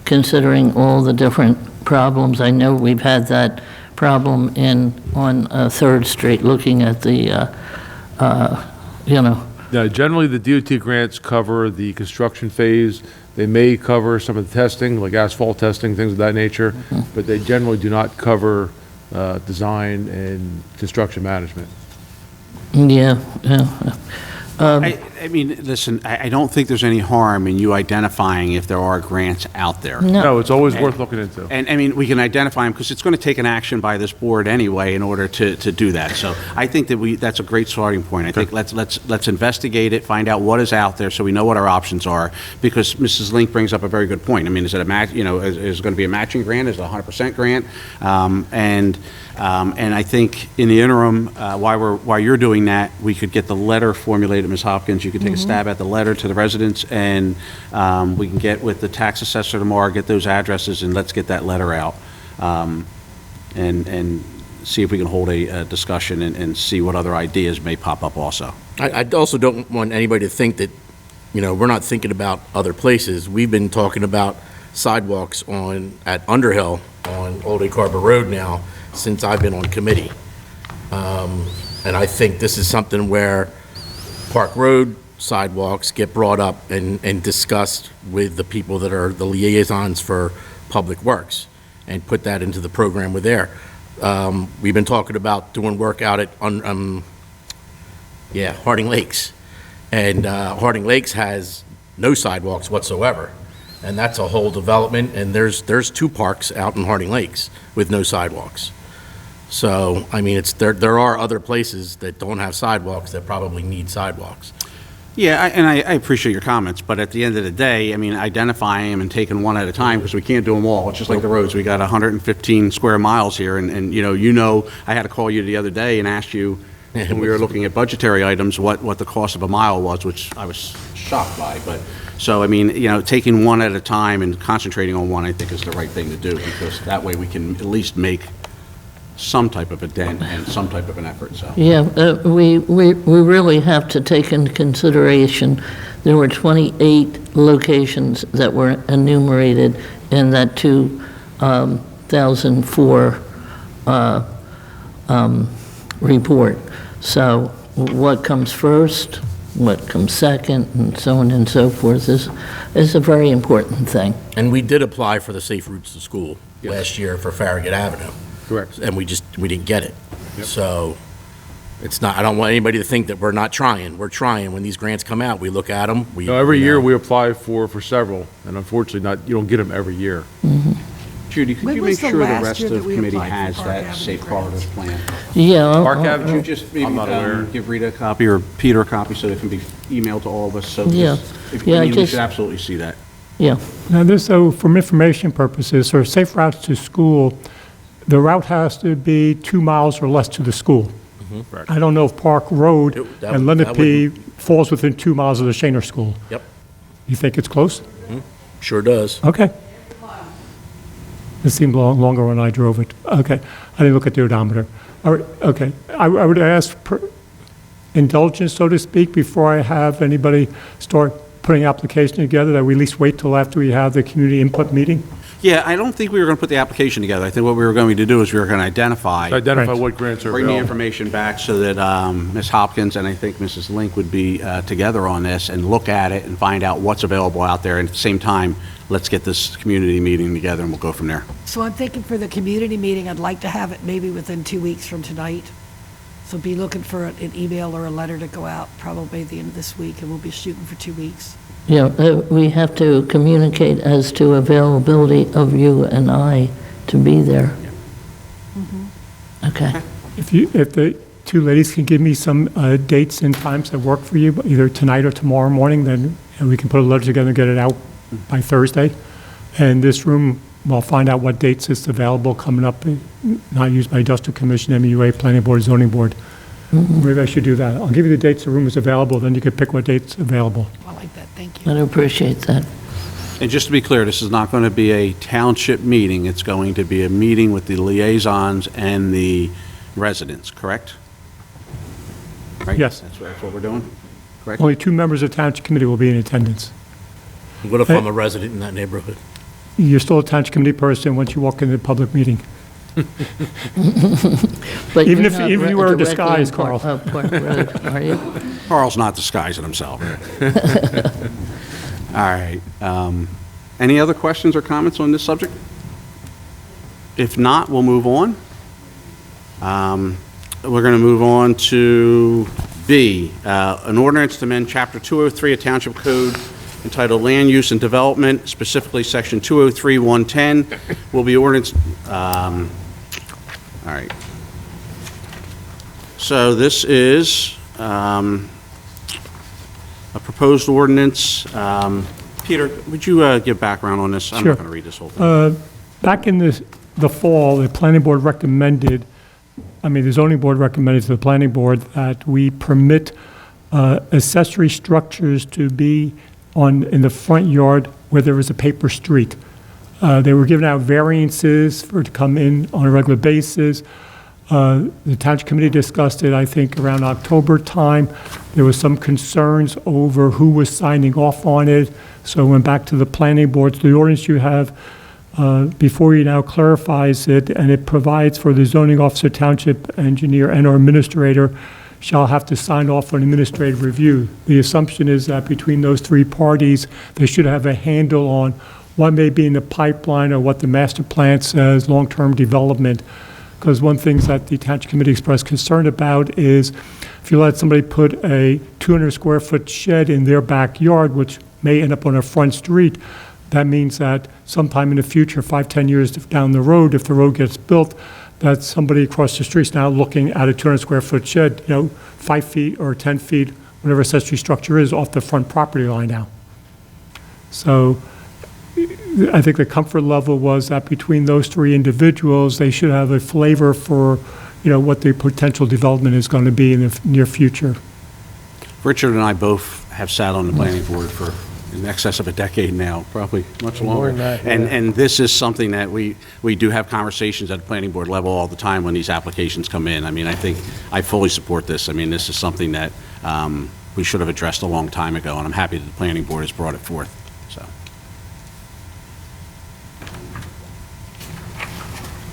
considering all the different problems? I know we've had that problem on 3rd Street, looking at the, Now, generally, the DOT grants cover the construction phase. They may cover some of the testing, like asphalt testing, things of that nature, but they generally do not cover design and construction management. Yeah. I mean, listen, I don't think there's any harm in you identifying if there are grants out there. No, it's always worth looking into. And, I mean, we can identify them, because it's going to take an action by this board anyway in order to do that. So I think that's a great starting point. I think let's investigate it, find out what is out there, so we know what our options are, because Mrs. Link brings up a very good point. I mean, is it a match, is it going to be a matching grant, is it a 100% grant? And I think in the interim, while you're doing that, we could get the letter formulated, Ms. Hopkins. You could take a stab at the letter to the residents, and we can get with the tax assessor tomorrow, get those addresses, and let's get that letter out. And see if we can hold a discussion and see what other ideas may pop up also. I also don't want anybody to think that, we're not thinking about other places. We've been talking about sidewalks at Underhill on Old Egg Harbor Road now since I've been on committee. And I think this is something where Park Road sidewalks get brought up and discussed with the people that are the liaisons for Public Works, and put that into the program with there. We've been talking about doing work out at Harding Lakes. And Harding Lakes has no sidewalks whatsoever. And that's a whole development, and there's 2 parks out in Harding Lakes with no sidewalks. So, I mean, there are other places that don't have sidewalks that probably need sidewalks. Yeah, I appreciate your comments, but at the end of the day, I mean, identifying them and taking one at a time, because we can't do them all. It's just like the roads. We got 115 square miles here, and I had to call you the other day and ask you, when we were looking at budgetary items, what the cost of a mile was, which I was shocked by. But, so, I mean, taking one at a time and concentrating on one, I think is the right thing to do, because that way we can at least make some type of a dent and some type of an effort, so. Yeah, we really have to take into consideration, there were 28 locations that were enumerated in that 2004 report. So what comes first, what comes second, and so on and so forth is a very important thing. And we did apply for the Safe Routes to School last year for Farragut Avenue. Correct. And we didn't get it. So it's not, I don't want anybody to think that we're not trying. We're trying. When these grants come out, we look at them. Every year we apply for several, and unfortunately you don't get them every year. Judy, could When you was make the sure the last rest year of that we committee applied for has Park that Avenue safe grants? corridors plan? Yeah. Park Avenue, you just maybe I'm not aware. give Rita a copy or Peter a copy so it can be emailed to all of us, so Yeah. we just- should absolutely see that. Yeah. Now, this, so from information purposes, for safe routes to school, the route has to be 2 miles or less to the school. I don't know if Park Road That- and that Lenape falls within 2 miles of the Shaner School. Yep, You think it's close? sure does. Okay. It seemed longer when I drove it. Okay. I didn't look at the odometer. All right, okay. I would ask indulgence, so to speak, before I have anybody start putting application together, that we at least wait till after we have the community input meeting. Yeah, I don't think we were going to put the application together. I think what we were going to do is we were going to identify Identify Right. what grants are bring the available. information back so that Ms. Hopkins and I think Mrs. Link would be together on this and look at it and find out what's available out there. And at the same time, let's get this community meeting together and we'll go from there. So I'm thinking for the community meeting, I'd like to have it maybe within 2 weeks from tonight. So be looking for an email or a letter to go out probably at the end of this week, and we'll be shooting for 2 weeks. Yeah, we have to communicate as to availability of you and I to be there. Okay. If the two ladies can give me some dates and times that work for you, either tonight or tomorrow morning, then we can put a letter together and get it out by Thursday. And this room, we'll find out what dates is available coming up, not used by Industrial Commission, MUA, Planning Board, Zoning Board. Maybe I should do that. I'll give you the dates the room is available, then you can pick what date's available. I like that, thank you. I'd appreciate that. And just to be clear, this is not going to be a township meeting. It's going to be a meeting with the liaisons and the residents, correct? Right? Yes. That's what we're doing, correct? Only 2 members of Township Committee will be in attendance. What if I'm a resident in that neighborhood? You're still a Township Committee person once you walk into the public meeting. But Even you're if- not even if you wear a directly in disguise, Park- Carl. Park Road, are you? Carl's not disguising himself. All right. Any other questions or comments on this subject? If not, we'll move on. We're going to move on to B, an ordinance to amend Chapter 203 of Township Code entitled Land Use and Development, specifically Section 203-110, will be ordinance, all right. So this is a proposed ordinance. Peter, would you give background on this? I'm Sure. not going to read this whole thing. Back in the fall, the planning board recommended, the zoning board recommended to the planning board that we permit accessory structures to be in the front yard where there is a paper street. They were giving out variances for it to come in on a regular basis. The Township Committee discussed it, I think, around October time. There was some concerns over who was signing off on it, so it went back to the planning board. So the ordinance you have before you now clarifies it, and it provides for the zoning officer, township engineer, and/or administrator shall have to sign off on administrative review. The assumption is that between those three parties, they should have a handle on what may be in the pipeline or what the master plan says, long-term development. Because one thing that the Township Committee expressed concern about is if you let somebody put a 200-square-foot shed in their backyard, which may end up on a front street, that means that sometime in the future, 5-10 years down the road, if the road gets built, that somebody across the street is now looking at a 200-square-foot shed, 5 feet or 10 feet, whatever accessory structure is, off the front property line now. So I think the comfort level was that between those three individuals, they should have a flavor for, what the potential development is going to be in the near future. Richard and I both have sat on the planning board for in excess of a decade now, probably much longer. More than that, yeah. And this is something that we do have conversations at the planning board level all the time when these applications come in. I think I fully support this. This is something that we should have addressed a long time ago, and I'm happy that the planning board has brought it forth, so.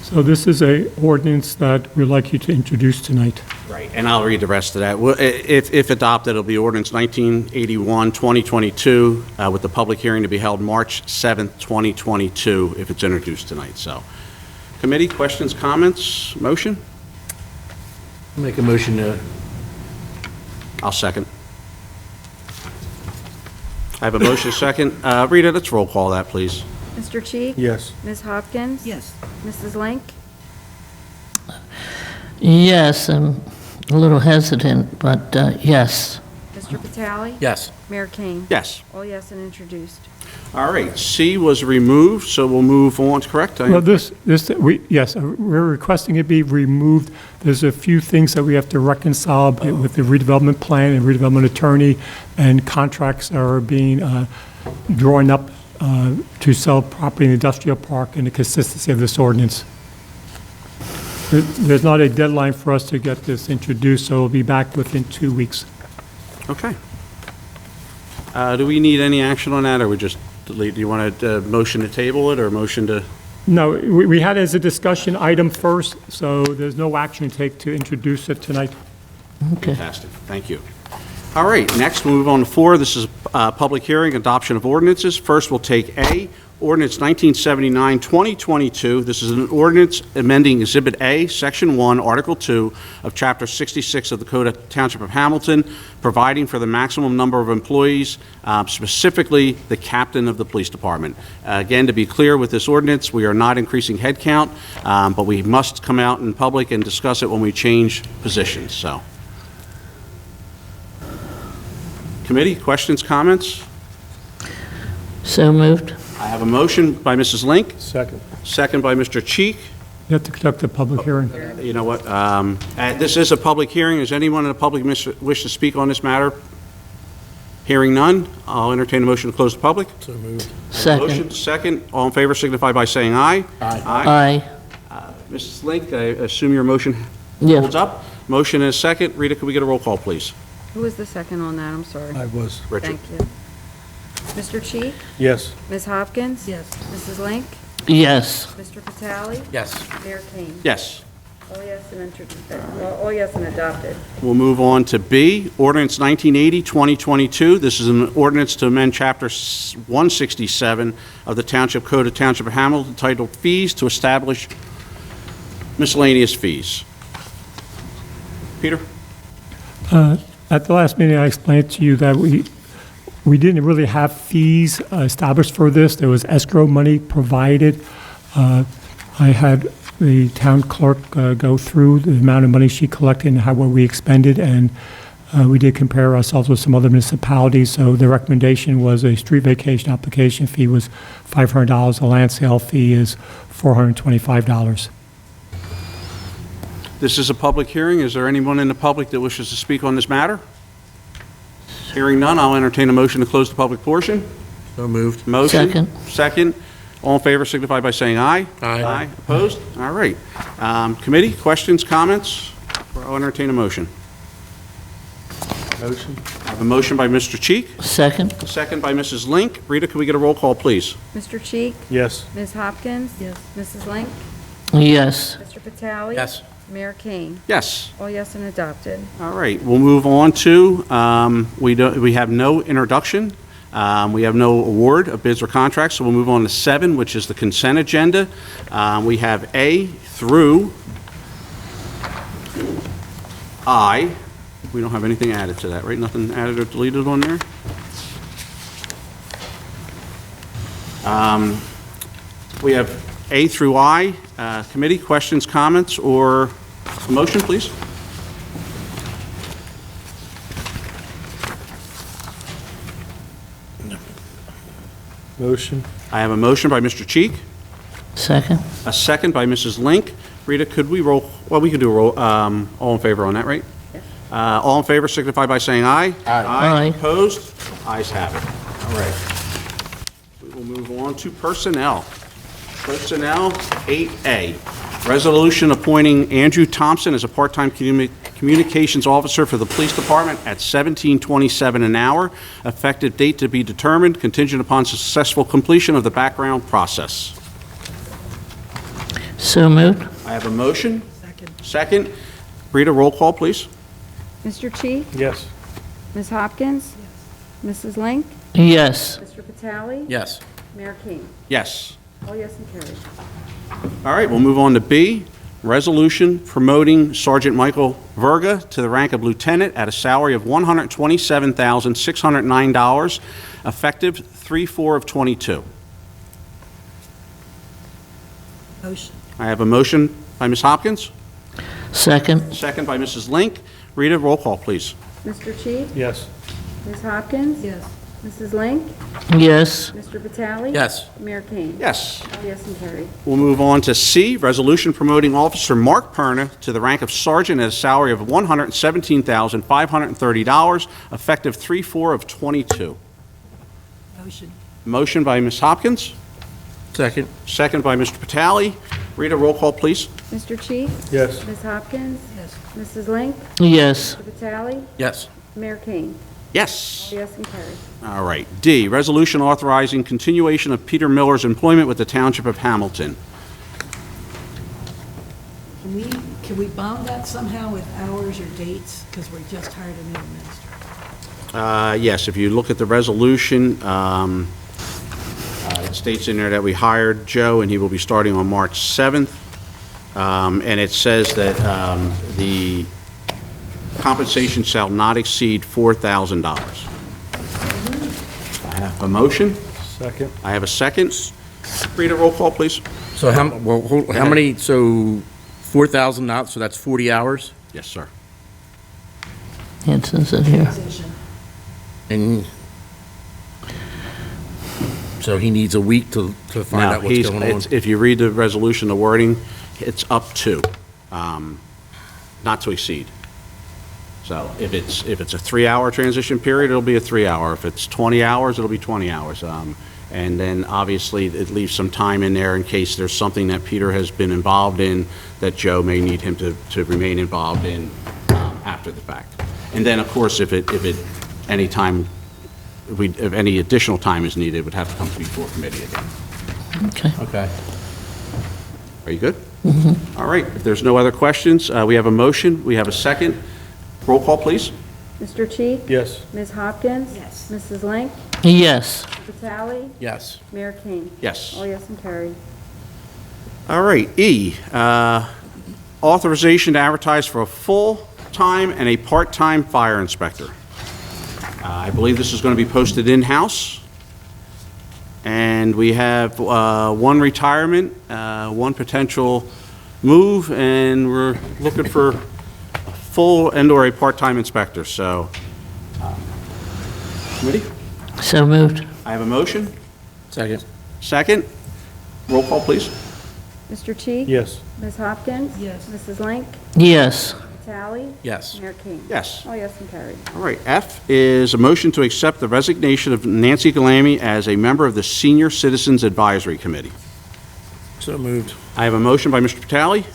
So this is a ordinance that we'd like you to introduce tonight. Right, and I'll read the rest of that. If adopted, it'll be ordinance 1981, 2022, with the public hearing to be held March 7th, 2022, if it's introduced tonight, so. Committee, questions, comments, motion? Make a motion to, I'll second. I have a motion, second. Rita, let's roll call that, please. Mr. Cheek? Yes. Ms. Hopkins? Yes. Mrs. Link? Yes, I'm a little hesitant, but yes. Mr. Vitale? yes. Mayor Kane? Yes. All yes and introduced. All right, C was removed, so we'll move on, correct? Well, we're requesting it be removed. There's a few things that we have to reconcile with the redevelopment plan and redevelopment attorney, and contracts are being drawn up to sell property in the industrial park and the consistency of this ordinance. There's not a deadline for us to get this introduced, so we'll be back within 2 weeks. Okay. Do we need any action on that, or we just delete? Do you want a motion to table it, or a motion to? No, we had it as a discussion item first, so there's no action to take to introduce it tonight. Okay. Fantastic, thank you. All right, next we'll move on to 4. This is a public hearing, adoption of ordinances. First, we'll take A, ordinance 1979, 2022. This is an ordinance amending Exhibit A, Section 1, Article 2 of Chapter 66 of the Code of Township of Hamilton, providing for the maximum number of employees, specifically the captain of the police department. Again, to be clear with this ordinance, we are not increasing headcount, but we must come out in public and discuss it when we change positions, so. Committee, questions, comments? So moved. I have a motion by Mrs. Link, Second. second by Mr. Cheek. You have to conduct a public hearing. You know what, this is a public hearing. Does anyone in the public wish to speak on this matter? Hearing none, I'll entertain a motion to close the public. So moved. Motion, Second. second. All in favor signify by saying aye. Aye. Mrs. Link, I assume your motion Yeah. holds up. Motion is second. Rita, could we get a roll call, please? Who was the second on that? I'm sorry. I was. Richard. Thank you. Mr. Cheek? Yes. Ms. Hopkins? Yes. Mrs. Link? Yes. Mr. Vitale? Yes. Mayor Kane? Yes. All yes and all yes and adopted. We'll move on to B, ordinance 1980, 2022. This is an ordinance to amend Chapter 167 of the Township Code of Township of Hamilton titled Fees to establish miscellaneous fees. Peter? At the last meeting, I explained to you that we didn't really have fees established for this. There was escrow money provided. I had the town clerk go through the amount of money she collected and what we expended, and we did compare ourselves with some other municipalities. So the recommendation was a street vacation application fee was $500. A land sale fee is $425. This is a public hearing. Is there anyone in the public that wishes to speak on this matter? Hearing none, I'll entertain a motion to close the public portion. So moved. Motion? Second. Second. All in favor signify by saying aye. Aye. Opposed? All right. Committee, questions, comments? I'll entertain a motion. Motion? I have a motion by Mr. Cheek, Second? second by Mrs. Link. Rita, can we get a roll call, please? Mr. Cheek? Yes. Ms. Hopkins? Yes. Mrs. Link? Yes. Mr. Vitale? Yes. Mayor Kane? Yes. All yes and adopted. All right, we'll move on to, we have no introduction. We have no award of bids or contracts, so we'll move on to 7, which is the consent agenda. We have A through I. We don't have anything added to that, right? Nothing added or deleted on there? We have A through I. Committee, questions, comments, or a motion, please? Motion? I have a motion by Mr. Cheek, Second? a second by Mrs. Link. Rita, could we roll, well, we could do a roll, all in favor on that, right? All in favor signify by saying aye. Aye. Opposed? Ayes have it. All right. We will move on to personnel. Personnel, 8A. Resolution appointing Andrew Thompson as a part-time communications officer for the police department at $17.27 an hour. Effective date to be determined, contingent upon successful completion of the background process. So moved? I have a motion. Second. Second. Rita, roll call, please. Mr. Cheek? Yes. Ms. Hopkins? Mrs. Link? Yes. Mr. Vitale? Yes. Mayor Kane? Yes. All yes and carried. All right, we'll move on to B, resolution promoting Sergeant Michael Verga to the rank of lieutenant at a salary of $127,609, effective 3/4 of '22. Motion. I have a motion by Ms. Hopkins, Second? second by Mrs. Link. Rita, roll call, please. Mr. Cheek? Yes. Ms. Hopkins? Yes. Mrs. Link? Yes. Mr. Vitale? Yes. Mayor Kane? Yes. All yes and carried. We'll move on to C, resolution promoting Officer Mark Perna to the rank of sergeant at a salary of $117,530, effective 3/4 of '22. Motion. Motion by Ms. Hopkins, Second. second by Mr. Vitale. Rita, roll call, please. Mr. Cheek? Yes. Ms. Hopkins? Yes. Mrs. Link? Yes. Mr. Vitale? Yes. Mayor Kane? Yes. All yes and carried. All right. D, resolution authorizing continuation of Peter Miller's employment with the Township of Hamilton. Can we bound that somehow with hours or dates? Because we just hired a new administrator. Yes, if you look at the resolution, it states in there that we hired Joe, and he will be starting on March 7th. And it says that the compensation shall not exceed $4,000. I have a motion. Second? I have a second. Rita, roll call, please. So how many, so 4,000 not, so that's 40 hours? Yes, sir. It says it here. Position. And so he needs a week to find Now, out what's going on? if you read the resolution, the wording, it's up to, not to exceed. So if it's a 3-hour transition period, it'll be a 3-hour. If it's 20 hours, it'll be 20 hours. And then, obviously, it leaves some time in there in case there's something that Peter has been involved in that Joe may need him to remain involved in after the fact. And then, of course, if any additional time is needed, it would have to come before committee again. Okay. Okay. Are you good? Mm-hmm. All right, if there's no other questions, we have a motion, we have a second. Roll call, please. Mr. Cheek? Yes. Ms. Hopkins? Yes. Mrs. Link? Yes. Mr. Vitale? Yes. Mayor Kane? Yes. All yes and carried. All right, E, authorization to advertise for a full-time full-time and a part-time fire inspector. I believe this is going to be posted in-house. And we have one retirement, one potential move, and we're looking for a full and/or a part-time inspector. So, committee? So moved. I have a motion. Second. Second. Roll call, please. Mr. Cheek? Yes. Ms. Hopkins? Yes. Mrs. Link? Yes. Tally? Yes. Mayor King? Yes. All yes and carried. All right, F is a motion to accept the resignation of Nancy Galami as a member of the Senior Citizens Advisory Committee. So moved. I have a motion by Mr. Vitale,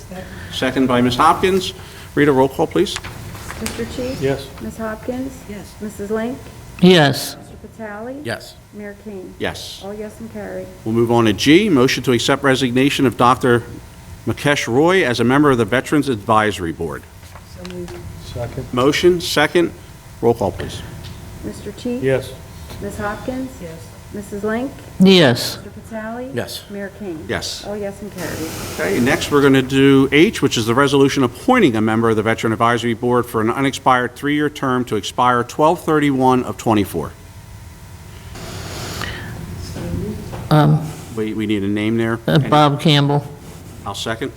second by Ms. Hopkins. Rita, roll call, please. Mr. Cheek? Yes. Ms. Hopkins? Yes. Mrs. Link? Yes. Mr. Vitale? Yes. Mayor King? Yes. All yes and carried. We'll move on to G, motion to accept resignation of Dr. Mukesh Roy as a member of the Veterans Advisory Board. Second. Motion, second. Roll call, please. Mr. Cheek? Yes. Ms. Hopkins? Yes. Mrs. Link? Yes. Mr. Vitale? Yes. Mayor King? Yes. All yes and carried. Okay, next we're going to do H, which is the resolution appointing a member of the Veteran Advisory Board for an unexpired 3-year term to expire 12/31 of '24. We need a name there. Bob Campbell. I'll second.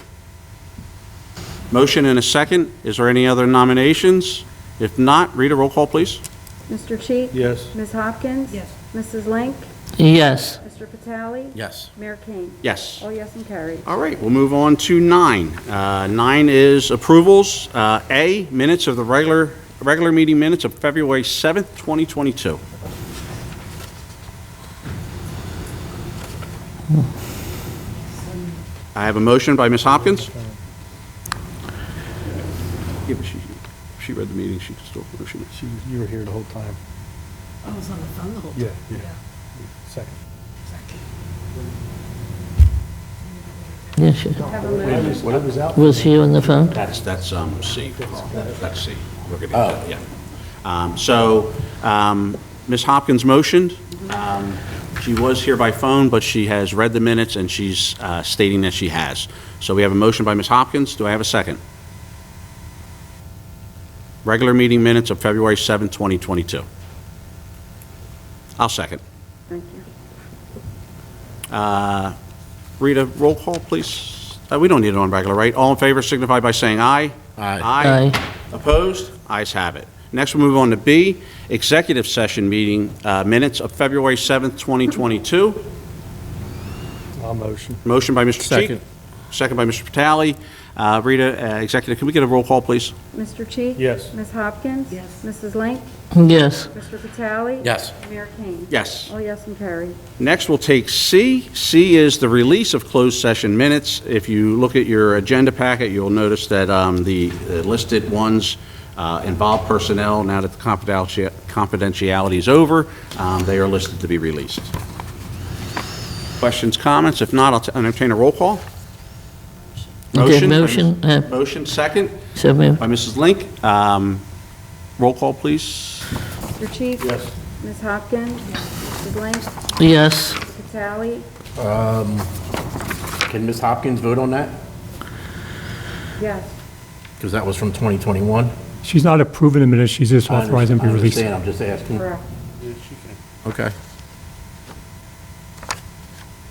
Motion and a second. Is there any other nominations? If not, Rita, roll call, please. Mr. Cheek? Yes. Ms. Hopkins? Yes. Mrs. Link? Yes. Mr. Vitale? Yes. Mayor King? Yes. All yes and carried. All right, we'll move on to 9. 9 is approvals. A, minutes of the regular meeting minutes of February 7th, 2022. I have a motion by Ms. Hopkins. Yeah, but she read the meeting, she just told motion. You were here the whole time. I was on the phone the whole time. Yeah. Second. Yes. Have a motion. What was out? Was he on the phone? That's C. That's C. We're going to get that, yeah. Ms. Hopkins motioned. She was here by phone, but she has read the minutes, and she's stating that she has. So we have a motion by Ms. Hopkins. Do I have a second? Regular meeting minutes of February 7th, 2022. I'll second. Thank you. Rita, roll call, please. We don't need it on regular, right? All in favor signify by saying aye. Aye. Aye. Opposed? Ayes have it. Next, we'll move on to B, executive session meeting minutes of February 7th, 2022. I'll motion. Motion by Mr. Cheek. Second. Second by Mr. Vitale. Rita, executive, can we get a roll call, please? Mr. Cheek? Yes. Ms. Hopkins? Yes. Mrs. Link? Yes. Mr. Vitale? Yes. Mayor King? Yes. All yes and carried. Next, we'll take C. C is the release of closed session minutes. If you look at your agenda packet, you'll notice that the listed ones involve personnel. Now that the confidentiality is over, they are listed to be released. Questions, comments? If not, I'll entertain a roll call. Okay, by motion, Ms. Motion, second So moved. by Mrs. Link. Roll call, please. Mr. Cheek? Yes. Ms. Hopkins? Mrs. Link? Yes. Mr. Vitale? Can Ms. Hopkins vote on that? Yes. Because that was from 2021. She's not approving the minutes, she's just authorizing them to be released. I understand, I'm just asking. Correct. Okay.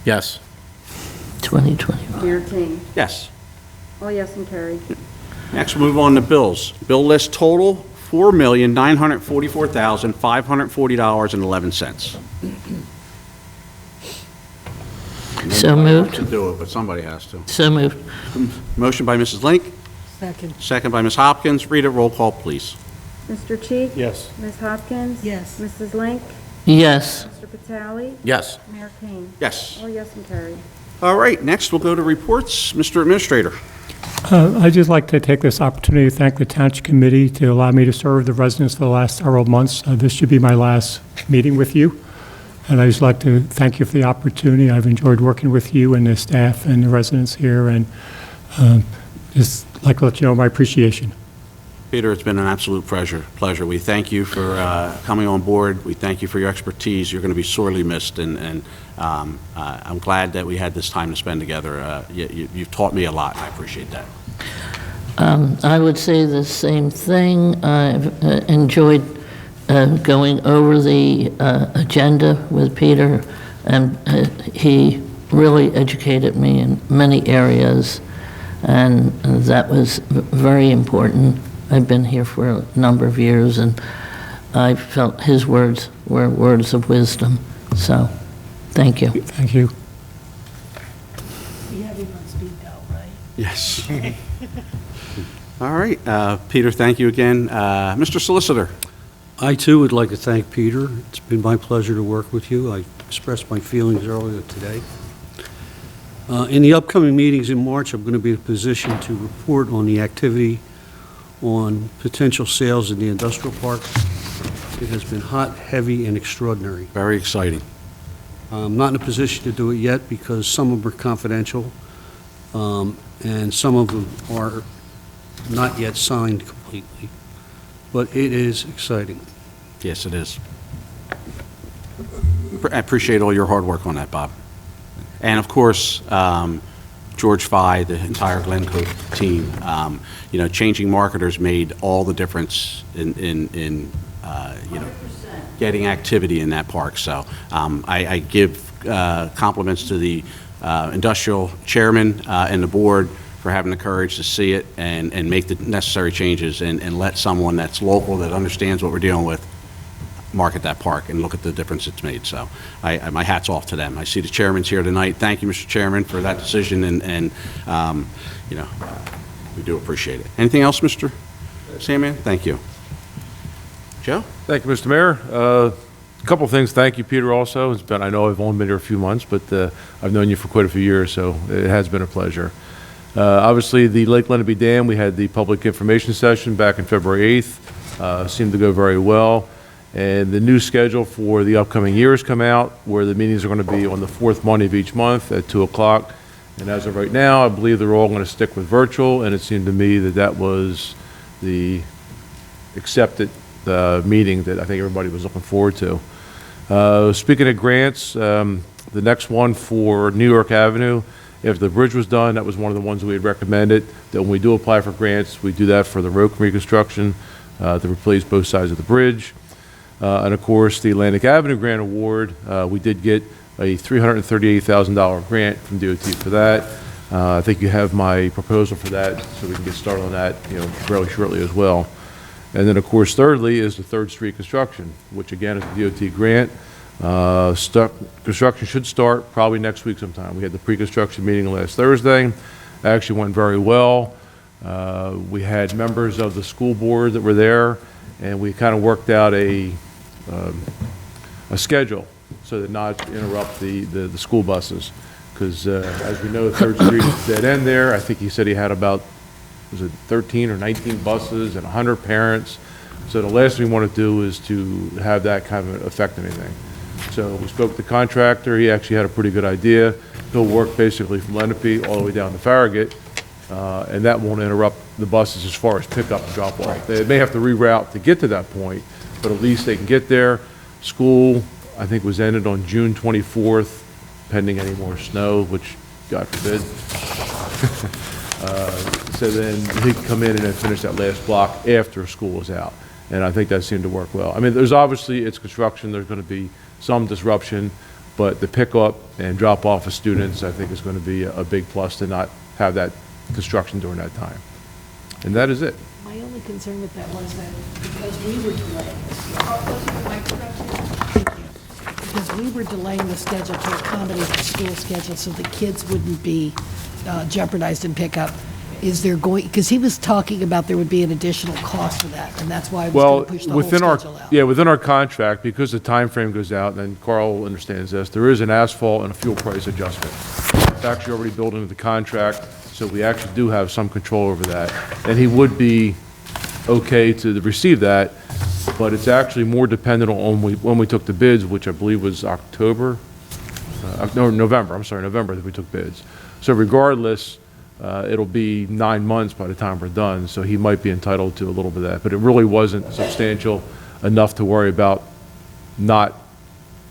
Yes. 2021. Mayor King? Yes. All yes and carried. Next, we'll move on to bills. Bill list total, $4,944,540.11. So moved. To do it, but somebody has to. So moved. Motion by Mrs. Link, Second. second by Ms. Hopkins. Rita, roll call, please. Mr. Cheek? Yes. Ms. Hopkins? Yes. Mrs. Link? Yes. Mr. Vitale? Yes. Mayor King? Yes. All yes and carried. All right, next we'll go to reports. Mr. Administrator. I'd just like to take this opportunity to thank the Township Committee to allow me to serve the residents for the last several months. This should be my last meeting with you, and I'd just like to thank you for the opportunity. I've enjoyed working with you and the staff and the residents here, and just like to let you know my appreciation. Peter, it's been an absolute pleasure. We thank you for coming on board. We thank you for your expertise. You're going to be sorely missed, and I'm glad that we had this time to spend together. You've taught me a lot, and I appreciate that. I would say the same thing. I've enjoyed going over the agenda with Peter, and he really educated me in many areas, and that was very important. I've been here for a number of years, and I felt his words were words of wisdom. So, thank you. Thank you. We have him on speed dial, right? Yes. All right, Peter, thank you again. Mr. Solicitor? I too would like to thank Peter. It's been my pleasure to work with you. I expressed my feelings earlier today. In the upcoming meetings in March, I'm going to be in a position to report on the activity on potential sales in the industrial park. It has been hot, heavy, and extraordinary. Very exciting. I'm not in a position to do it yet because some of them are confidential, and some of them are not yet signed completely. But it is exciting. Yes, it is. I appreciate all your hard work on that, Bob. And of course, George Fye, the entire Glencoe team, changing marketers made all the difference in getting activity in that park. So I give compliments to the industrial chairman and the board for having the courage to see it and make the necessary changes and let someone that's local, that understands what we're dealing with, market that park and look at the difference it's made. So my hat's off to them. I see the chairman's here tonight. Thank you, Mr. Chairman, for that decision, and we do appreciate it. Anything else, Mr. Sandman? Thank you. Joe? Thank you, Mr. Mayor. A couple of things. Thank you, Peter, also. I know I've only been here a few months, but I've known you for quite a few years, so it has been a pleasure. Obviously, the Lake Lenape Dam, we had the public information session back in February 8th. Seemed to go very well. And the new schedule for the upcoming year has come out, where the meetings are going to be on the fourth Monday of each month at 2 o'clock. And as of right now, I believe they're all going to stick with virtual, and it seemed to me that that was the accepted meeting that I think everybody was looking forward to. Speaking of grants, the next one for New York Avenue, after the bridge was done, that was one of the ones we had recommended, that when we do apply for grants, we do that for the road reconstruction to replace both sides of the bridge. And of course, the Atlantic Avenue Grant Award, we did get a $338,000 grant from DOT for that. I think you have my proposal for that, so we can get started on that, fairly shortly as well. And then, of course, thirdly is the 3rd Street construction, which again is a DOT grant. Construction should start probably next week sometime. We had the pre-construction meeting last Thursday. It actually went very well. We had members of the school board that were there, and we kind of worked out a schedule so that not interrupt the school buses. Because as we know, 3rd Street is dead end there. I think he said he had about, was it 13 or 19 buses and 100 parents. So the last thing we want to do is to have that kind of affect anything. So we spoke to the contractor. He actually had a pretty good idea. He'll work basically from Lenape all the way down to Farragut, and that won't interrupt the buses as far as pickup and drop off. They may have to reroute to get to that point, but at least they can get there. School, I think, was ended on June 24th, pending any more snow, which God forbid. So then he can come in and then finish that last block after school is out. And I think that seemed to work well. I mean, there's obviously, it's construction, there's going to be some disruption, but the pickup and drop off of students, I think, is going to be a big plus to not have that construction during that time. And that is it. My only concern with that was that because we were delaying the schedule to accommodate the school schedule so the kids wouldn't be jeopardized in pickup, is there going, because he was talking about there would be an additional cost for that, and that's why I was going to push the whole schedule out. Yeah, within our contract, because the time frame goes out, and Carl understands this, there is an asphalt and a fuel price adjustment. It's actually already built into the contract, so we actually do have some control over that. And he would be okay to receive that, but it's actually more dependent on when we took the bids, which I believe was November that we took bids. So regardless, it'll be 9 months by the time we're done, so he might be entitled to a little bit of that. But it really wasn't substantial enough to worry about not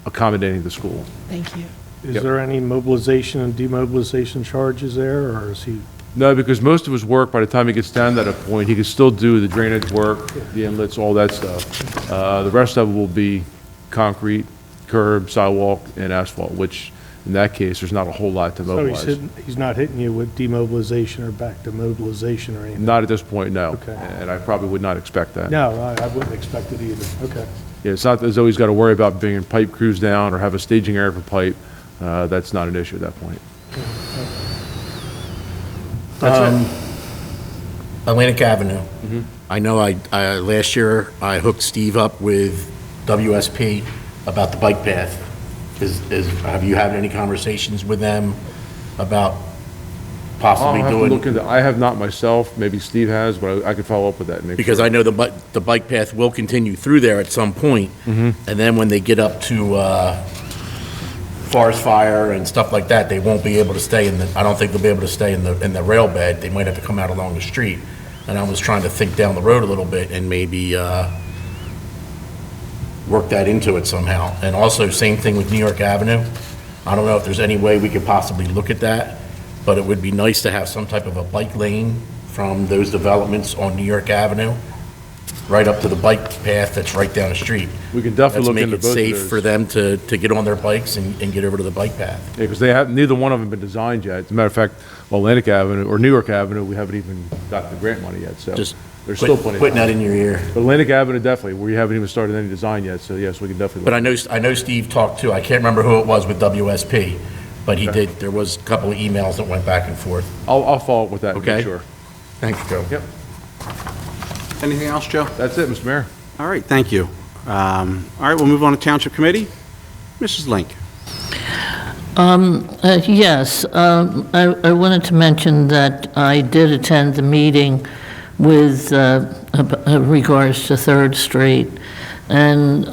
accommodating the school. Thank you. Is Yep. there any mobilization and demobilization charges there, or is he No, because most of his work, by the time he gets down to that point, he can still do the drainage work, the inlets, all that stuff. The rest of it will be concrete, curb, sidewalk, and asphalt, which, in that case, there's not a whole lot to So mobilize. he's not hitting you with demobilization or back to mobilization or anything? Not at this point, no. Okay. And I probably would not expect that. No, I wouldn't expect it either. Okay. Yeah, it's not as though he's got to worry about bringing pipe crews down or have a staging area for pipe. That's not an issue at that point. Atlantic Avenue. I know last year I hooked Steve up with WSP about the bike path. Have you had any conversations with them about I'll possibly have to doing? look into, I have not myself, maybe Steve has, but I could follow up with that and make Because sure. I know the bike path will continue through there at some point, and then when they get up to forest fire and stuff like that, they won't be able to stay I don't think they'll be able to stay in the rail bed. They might have to come out along the street. And I was trying to think down the road a little bit and maybe work that into it somehow. And also, same thing with New York Avenue. I don't know if there's any way we could possibly look at that, but it would be nice to have some type of a bike lane from those developments on New York Avenue, right up to the bike path that's right down the street. We can definitely look into both of Let's make it those. safe for them to get on their bikes and get over to the bike path. Yeah, because neither one of them have been designed yet. As a matter of fact, Atlantic Avenue or New York Avenue, we haven't even got the grant money yet, so Just there's still plenty of putting that time. in your ear. But Atlantic Avenue definitely, we haven't even started any design yet, so yes, we can definitely. But look. I know Steve talked too, I can't remember who it was with WSP, but he did, there was a couple of emails that went back and forth. I'll follow up with that and Okay. make sure. Thank you, Joe. Yep, Anything else, Joe? that's it, Mr. Mayor. All right, thank you. All right, we'll move on to Township Committee. Mrs. Link. Yes, I wanted to mention that I did attend the meeting with regards to Third Street, and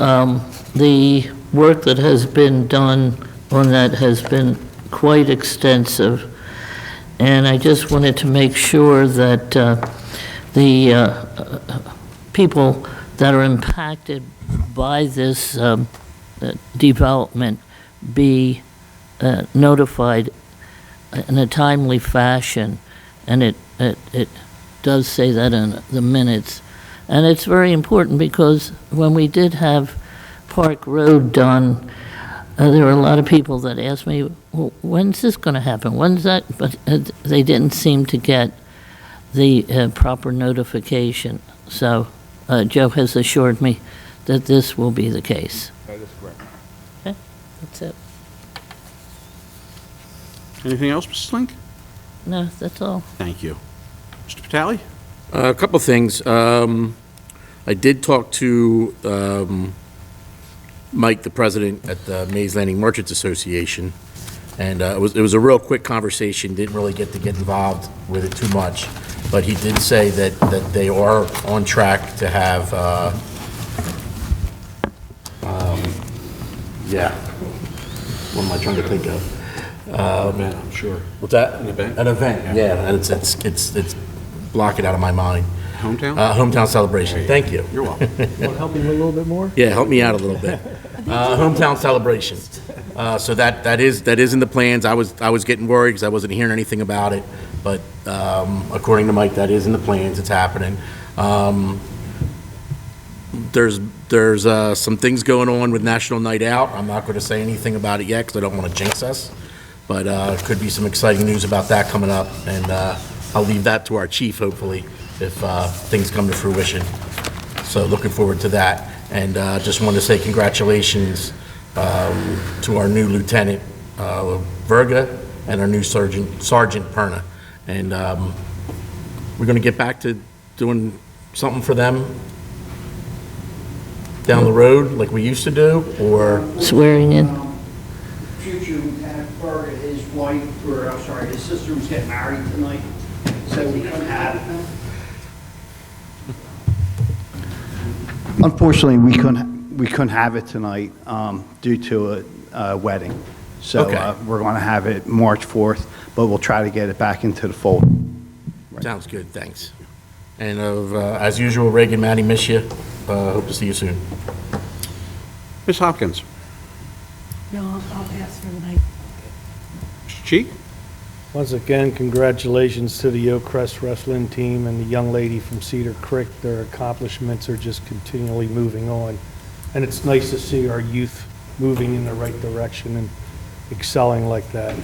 the work that has been done on that has been quite extensive. And I just wanted to make sure that the people that are impacted by this development be notified in a timely fashion, and it does say that in the minutes. And it's very important because when we did have Park Road done, there were a lot of people that asked me, well, when's this going to happen? When's that? But they didn't seem to get the proper notification. So Joe has assured me that this will be the case. That is correct. Okay, that's it. Anything else, Mrs. Link? No, that's all. Thank you. Mr. Vitale? A couple of things. I did talk to Mike, the president at the Mays Landing Merchants Association, and it was a real quick conversation, didn't really get involved with it too much, but he did say that they are on track to have, what am I trying to think of? Event, I'm sure. What's that? An event? An event, yeah, and it's blocking out of my mind. Hometown? Hometown celebration, thank you. You're welcome. Want to help me a little bit more? Yeah, help me out a little bit. Hometown celebration. So that is in the plans. I was getting worried because I wasn't hearing anything about it, but according to Mike, that is in the plans. It's happening. There's some things going on with National Night Out. I'm not going to say anything about it yet because I don't want to jinx us, but could be some exciting news about that coming up, and I'll leave that to our chief, hopefully, if things come to fruition. So looking forward to that. And just wanted to say congratulations to our new Lieutenant Verga and our new Sergeant Perna. And we're going to get back to doing something for them down the road like we used to do, or? Swearing in. Future Lieutenant Berger, his wife, or I'm sorry, his sister was getting married tonight, so we couldn't have it. Unfortunately, we couldn't have it tonight due to a wedding. So Okay. we're going to have it March 4th, but we'll try to get it back into the fold. Sounds good, thanks. And as usual, Reagan, Matty, miss you. Hope to see you soon. Ms. Hopkins? No, I'll pass for the night. Mr. Cheek? Once again, congratulations to the Oakcrest wrestling team and the young lady from Cedar Creek. Their accomplishments are just continually moving on. And it's nice to see our youth moving in the right direction and excelling like that.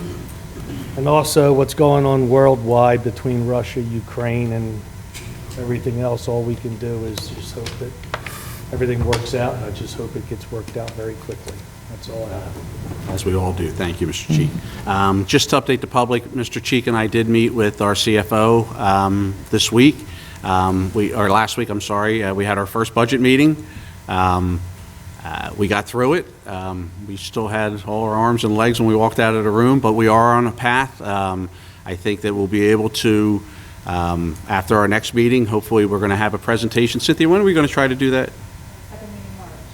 And also what's going on worldwide between Russia, Ukraine, and everything else, all we can do is just hope that everything works out, and I just hope it gets worked out very quickly. That's all I have. As we all do. Thank you, Mr. Cheek. Just to update the public, Mr. Cheek and I did meet with our CFO this week. Or last week, I'm sorry. We had our first budget meeting. We got through it. We still had all our arms and legs when we walked out of the room, but we are on a path. I think that we'll be able to, after our next meeting, hopefully we're going to have a presentation. Cynthia, when are we going to try to do that?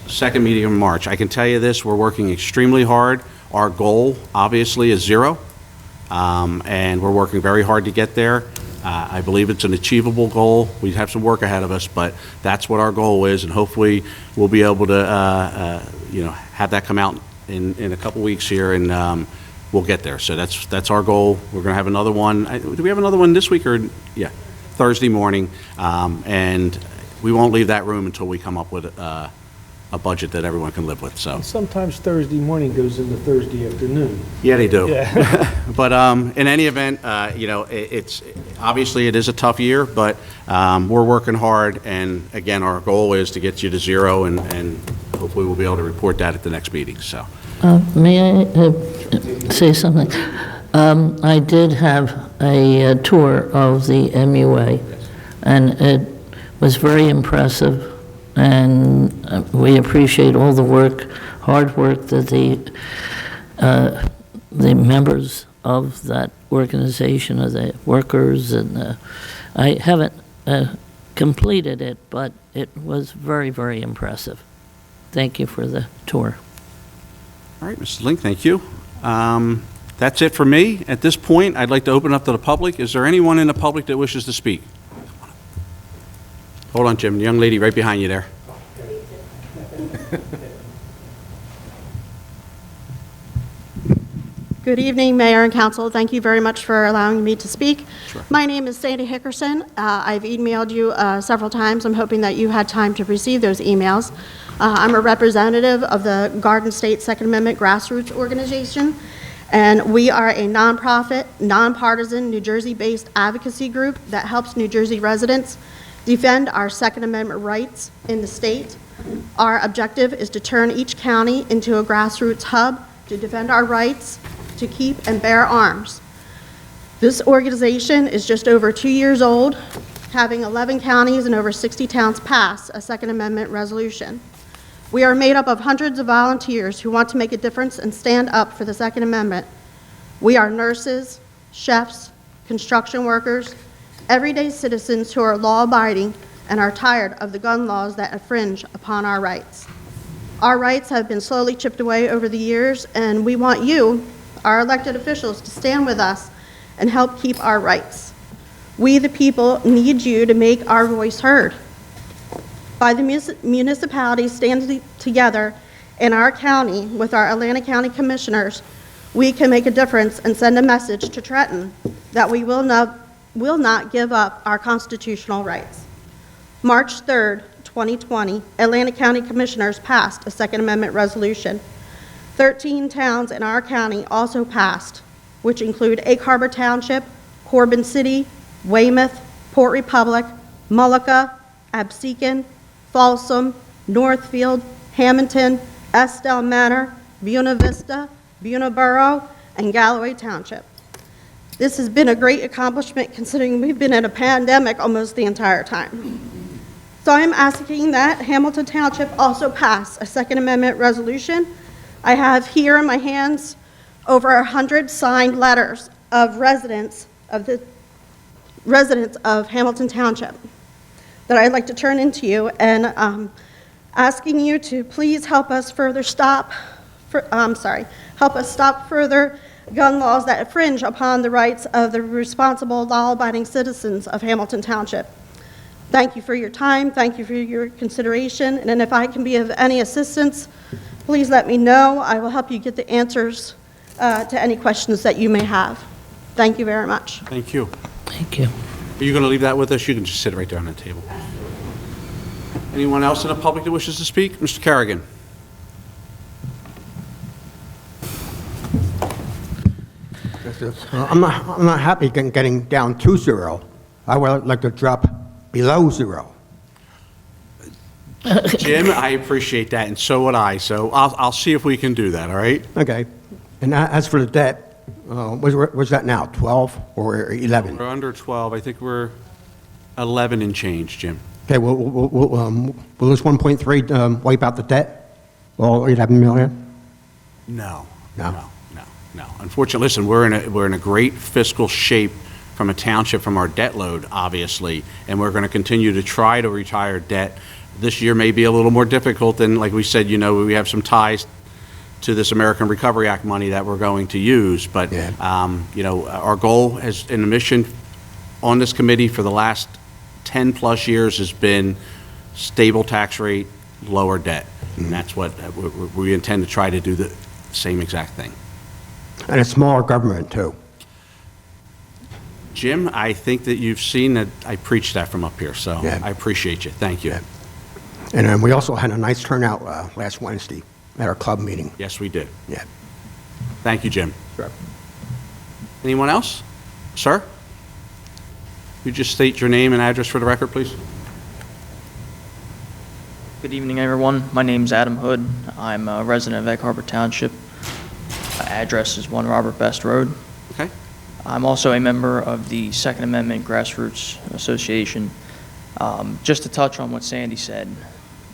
Second meeting in March. I can tell you this, we're working extremely hard. Our goal, obviously, is 0, and we're working very hard to get there. I believe it's an achievable goal. We have some work ahead of us, but that's what our goal is, and hopefully we'll be able to, have that come out in a couple weeks here, and we'll get there. So that's our goal. We're going to have another one. Do we have another one this week or? Yeah, Thursday morning, and we won't leave that room until we come up with a budget that everyone can live with. So Sometimes Thursday morning goes into Thursday afternoon. yeah, they do. Yeah. But in any event, it's obviously it is a tough year, but we're working hard. And again, our goal is to get you to 0, and hopefully we'll be able to report that at the next meeting. So May I say something? I did have a tour of the MUA, and it was very impressive, and we appreciate all the hard work that the members of that organization, of the workers, and I haven't completed it, but it was very, very impressive. Thank you for the tour. all right, Mrs. Link, thank you. That's it for me. At this point, I'd like to open up to the public. Is there anyone in the public that wishes to speak? Hold on, Jim. The young lady right behind you there. Good evening, Mayor and Council. Thank you very much for allowing me to speak. Sure. My name is Sandy Hickerson. I've emailed you several times. I'm hoping that you had time to receive those emails. I'm a representative of the Garden State Second Amendment Grassroots Organization, and we are a nonprofit, nonpartisan, New Jersey-based advocacy group that helps New Jersey residents defend our Second Amendment rights in the state. Our objective is to turn each county into a grassroots hub to defend our rights, to keep and bear arms. This organization is just over 2 years old, having 11 counties and over 60 towns pass a Second Amendment resolution. We are made up of hundreds of volunteers who want to make a difference and stand up for the Second Amendment. We are nurses, chefs, construction workers, everyday citizens who are law-abiding and are tired of the gun laws that infringe upon our rights. Our rights have been slowly chipped away over the years, and we want you, our elected officials, to stand with us and help keep our rights. We, the people, need you to make our voice heard. By the municipalities standing together in our county with our Atlantic County Commissioners, we can make a difference and send a message to Trenton that we will not give up our constitutional rights. March 3rd, 2020, Atlantic County Commissioners passed a Second Amendment resolution. 13 towns in our county also passed, which include Egg Harbor Township, Corbin City, Weymouth, Port Republic, Mullica, Absecon, Folsom, Northfield, Hamilton, Estelle Manor, Buena Vista, Buena Borough, and Galloway Township. This has been a great accomplishment considering we've been in a pandemic almost the entire time. So I'm asking that Hamilton Township also pass a Second Amendment resolution. I have here in my hands over 100 signed letters of residents of Hamilton Township that I'd like to turn into you, and asking you to please help us stop further gun laws that infringe upon the rights of the responsible, law-abiding citizens of Hamilton Township. Thank you for your time. Thank you for your consideration. And if I can be of any assistance, please let me know. I will help you get the answers to any questions that you may have. Thank you very much. Thank you. Thank you. Are you going to leave that with us? You can just sit right there on the table. Anyone else in the public that wishes to speak? Mr. Kerrigan? I'm not happy getting down to 0. I would like to drop below 0. Jim, I appreciate that, and so would I. So I'll see if we can do that, all right? Okay. And as for the debt, what's that now, 12 or 11? We're under 12. I think we're 11 and change, Jim. Okay, will this 1.3 wipe out the debt? All 11 million? No. No. No. Unfortunately, listen, we're in a great fiscal shape from a township, from our debt load, obviously, and we're going to continue to try to retire debt. This year may be a little more difficult than, like we said, we have some ties to this American Recovery Act money that we're going to use. But, our goal and the mission on this committee for the last 10-plus years has been stable tax rate, lower debt. And that's what we intend to try to do, the same exact thing. And a smaller government, too. Jim, I think that you've seen that I preached that from up here, so Yeah. I appreciate you. Thank you. Yeah. And we also had a nice turnout last Wednesday at our club meeting. Yes, we did. Yeah. Thank you, Jim. Sure. Anyone else? Sir? You just state your name and address for the record, please. Good evening, everyone. My name's Adam Hood. I'm a resident of Egg Harbor Township. My address is 1 Robert Best Road. Okay. I'm also a member of the Second Amendment Grassroots Association. Just to touch on what Sandy said,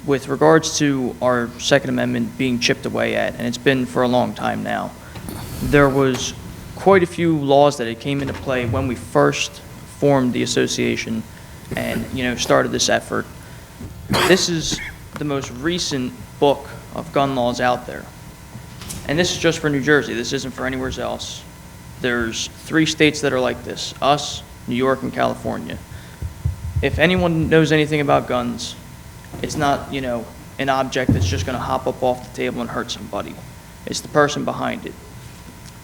with regards to our Second Amendment being chipped away at, and it's been for a long time now, there was quite a few laws that it came into play when we first formed the association and, started this effort. This is the most recent book of gun laws out there. And this is just for New Jersey. This isn't for anywhere else. There's 3 states that are like this: us, New York, and California. If anyone knows anything about guns, it's not, an object that's just going to hop up off the table and hurt somebody. It's the person behind it.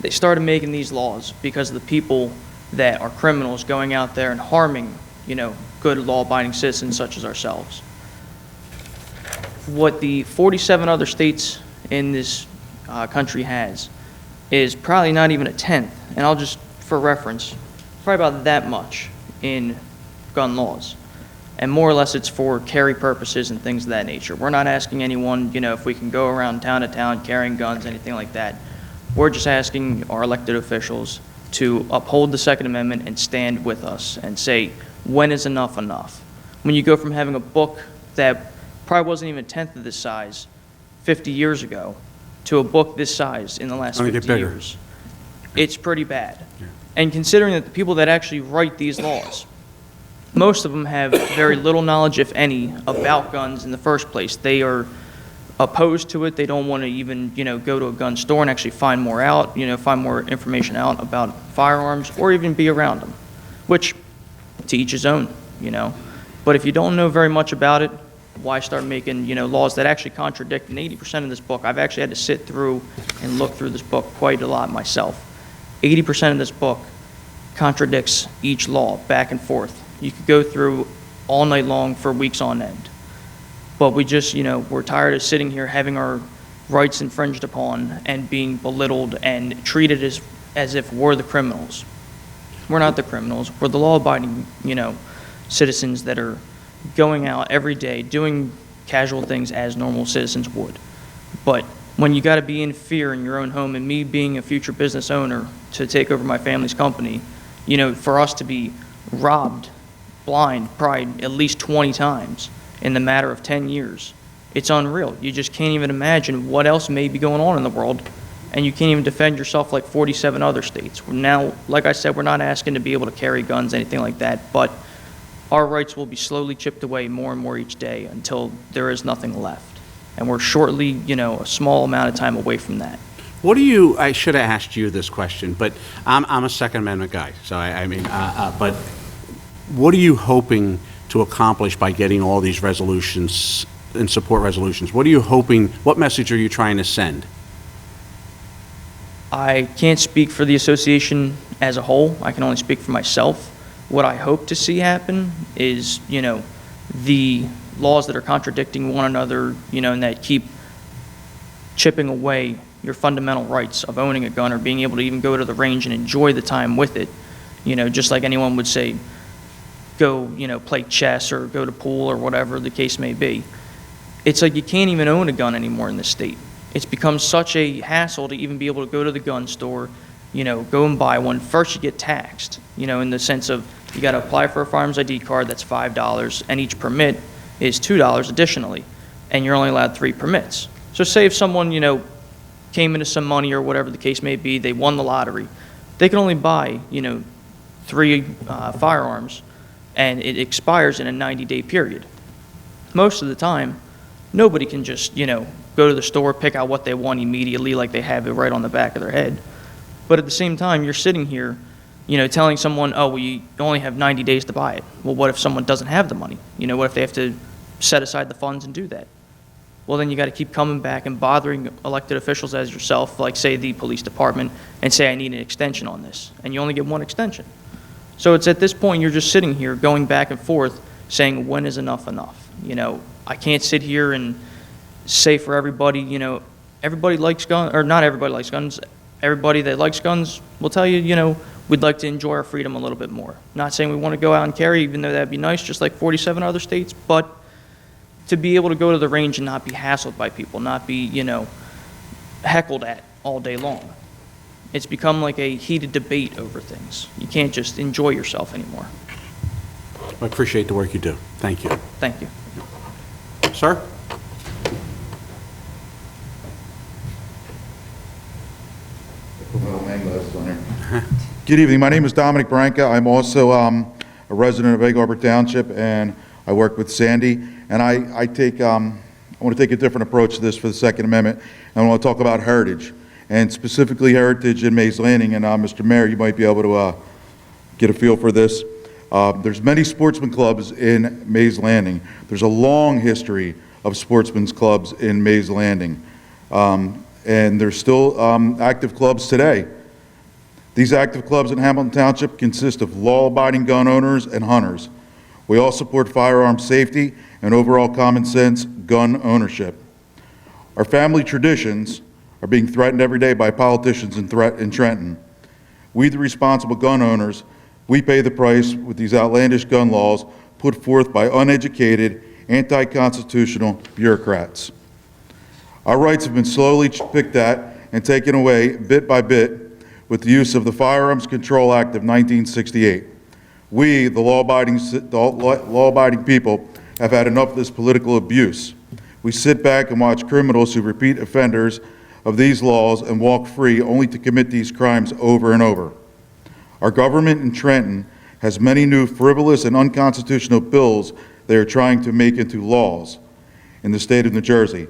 They started making these laws because of the people that are criminals going out there and harming, good law-abiding citizens such as ourselves. What the 47 other states in this country has is probably not even a tenth, and I'll just, for reference, probably about that much in gun laws. And more or less it's for carry purposes and things of that nature. We're not asking anyone, if we can go around town to town carrying guns, anything like that. We're just asking our elected officials to uphold the Second Amendment and stand with us and say, when is enough enough? When you go from having a book that probably wasn't even a tenth of this size 50 years ago to a book this size in the last 50 years, it's pretty bad. Yeah. And considering that the people that actually write these laws, most of them have very little knowledge, if any, about guns in the first place. They are opposed to it. They don't want to even, go to a gun store and actually find more out, find more information out about firearms or even be around them, which to each his own, But if you don't know very much about it, why start making, laws that actually contradict? And 80% of this book, I've actually had to sit through and look through this book quite a lot myself. 80% of this book contradicts each law back and forth. You could go through all night long for weeks on end. But we just, we're tired of sitting here having our rights infringed upon and being belittled and treated as if we're the criminals. We're not the criminals. We're the law-abiding, citizens that are going out every day doing casual things as normal citizens would. But when you got to be in fear in your own home, and me being a future business owner to take over my family's company, for us to be robbed blind probably at least 20 times in the matter of 10 years, it's unreal. You just can't even imagine what else may be going on in the world, and you can't even defend yourself like 47 other states. Now, like I said, we're not asking to be able to carry guns, anything like that, but our rights will be slowly chipped away more and more each day until there is nothing left. And we're shortly, a small amount of time away from that. I should have asked you this question, but I'm a Second Amendment guy, so but what are you hoping to accomplish by getting all these resolutions and support resolutions? What message are you trying to send? I can't speak for the association as a whole, I can only speak for myself. What I hope to see happen is, the laws that are contradicting one another, and that keep chipping away your fundamental rights of owning a gun or being able to even go to the range and enjoy the time with it. Just like anyone would say, go, play chess or go to pool or whatever the case may be. It's like you can't even own a gun anymore in this state. It's become such a hassle to even be able to go to the gun store, go and buy one. First you get taxed, in the sense of you got to apply for a firearms ID card, that's $5, and each permit is $2 additionally, and you're only allowed 3 permits. So say if someone, came into some money or whatever the case may be, they won the lottery, they can only buy, 3 firearms, and it expires in a 90-day period. Most of the time, nobody can just, go to the store, pick out what they want immediately like they have it right on the back of their head. But at the same time, you're sitting here, telling someone, oh, well, you only have 90 days to buy it. Well, what if someone doesn't have the money? What if they have to set aside the funds and do that? Well, then you got to keep coming back and bothering elected officials as yourself, like, say, the police department, and say, I need an extension on this. And you only get 1 extension. So it's at this point, you're just sitting here going back and forth saying, when is enough enough? I can't sit here and say for everybody, everybody likes guns, or not everybody likes guns. Everybody that likes guns will tell you, we'd like to enjoy our freedom a little bit more. Not saying we want to go out and carry, even though that'd be nice, just like 47 other states, but to be able to go to the range and not be hassled by people, not be, heckled at all day long. It's become like a heated debate over things. You can't just enjoy yourself anymore. I appreciate the work you do. Thank you. Thank you. Sir? Good evening. My name is Dominic Branca. I'm also a resident of Egg Harbor Township, and I work with Sandy. And I want to take a different approach to this for the Second Amendment. And I want to talk about heritage, and specifically heritage in Mays Landing. And Mr. Mayor, you might be able to get a feel for this. There's many sportsman clubs in Mays Landing. There's a long history of sportsmen's clubs in Mays Landing. And there's still active clubs today. These active clubs in Hamilton Township consist of law-abiding gun owners and hunters. We all support firearm safety and overall common sense gun ownership. Our family traditions are being threatened every day by politicians in Trenton. We, the responsible gun owners, we pay the price with these outlandish gun laws put forth by uneducated, anti-constitutional bureaucrats. Our rights have been slowly picked at and taken away bit by bit with the use of the Firearms Control Act of 1968. We, the law-abiding people, have had enough of this political abuse. We sit back and watch criminals who repeat offenders of these laws and walk free only to commit these crimes over and over. Our government in Trenton has many new frivolous and unconstitutional bills they are trying to make into laws in the state of New Jersey.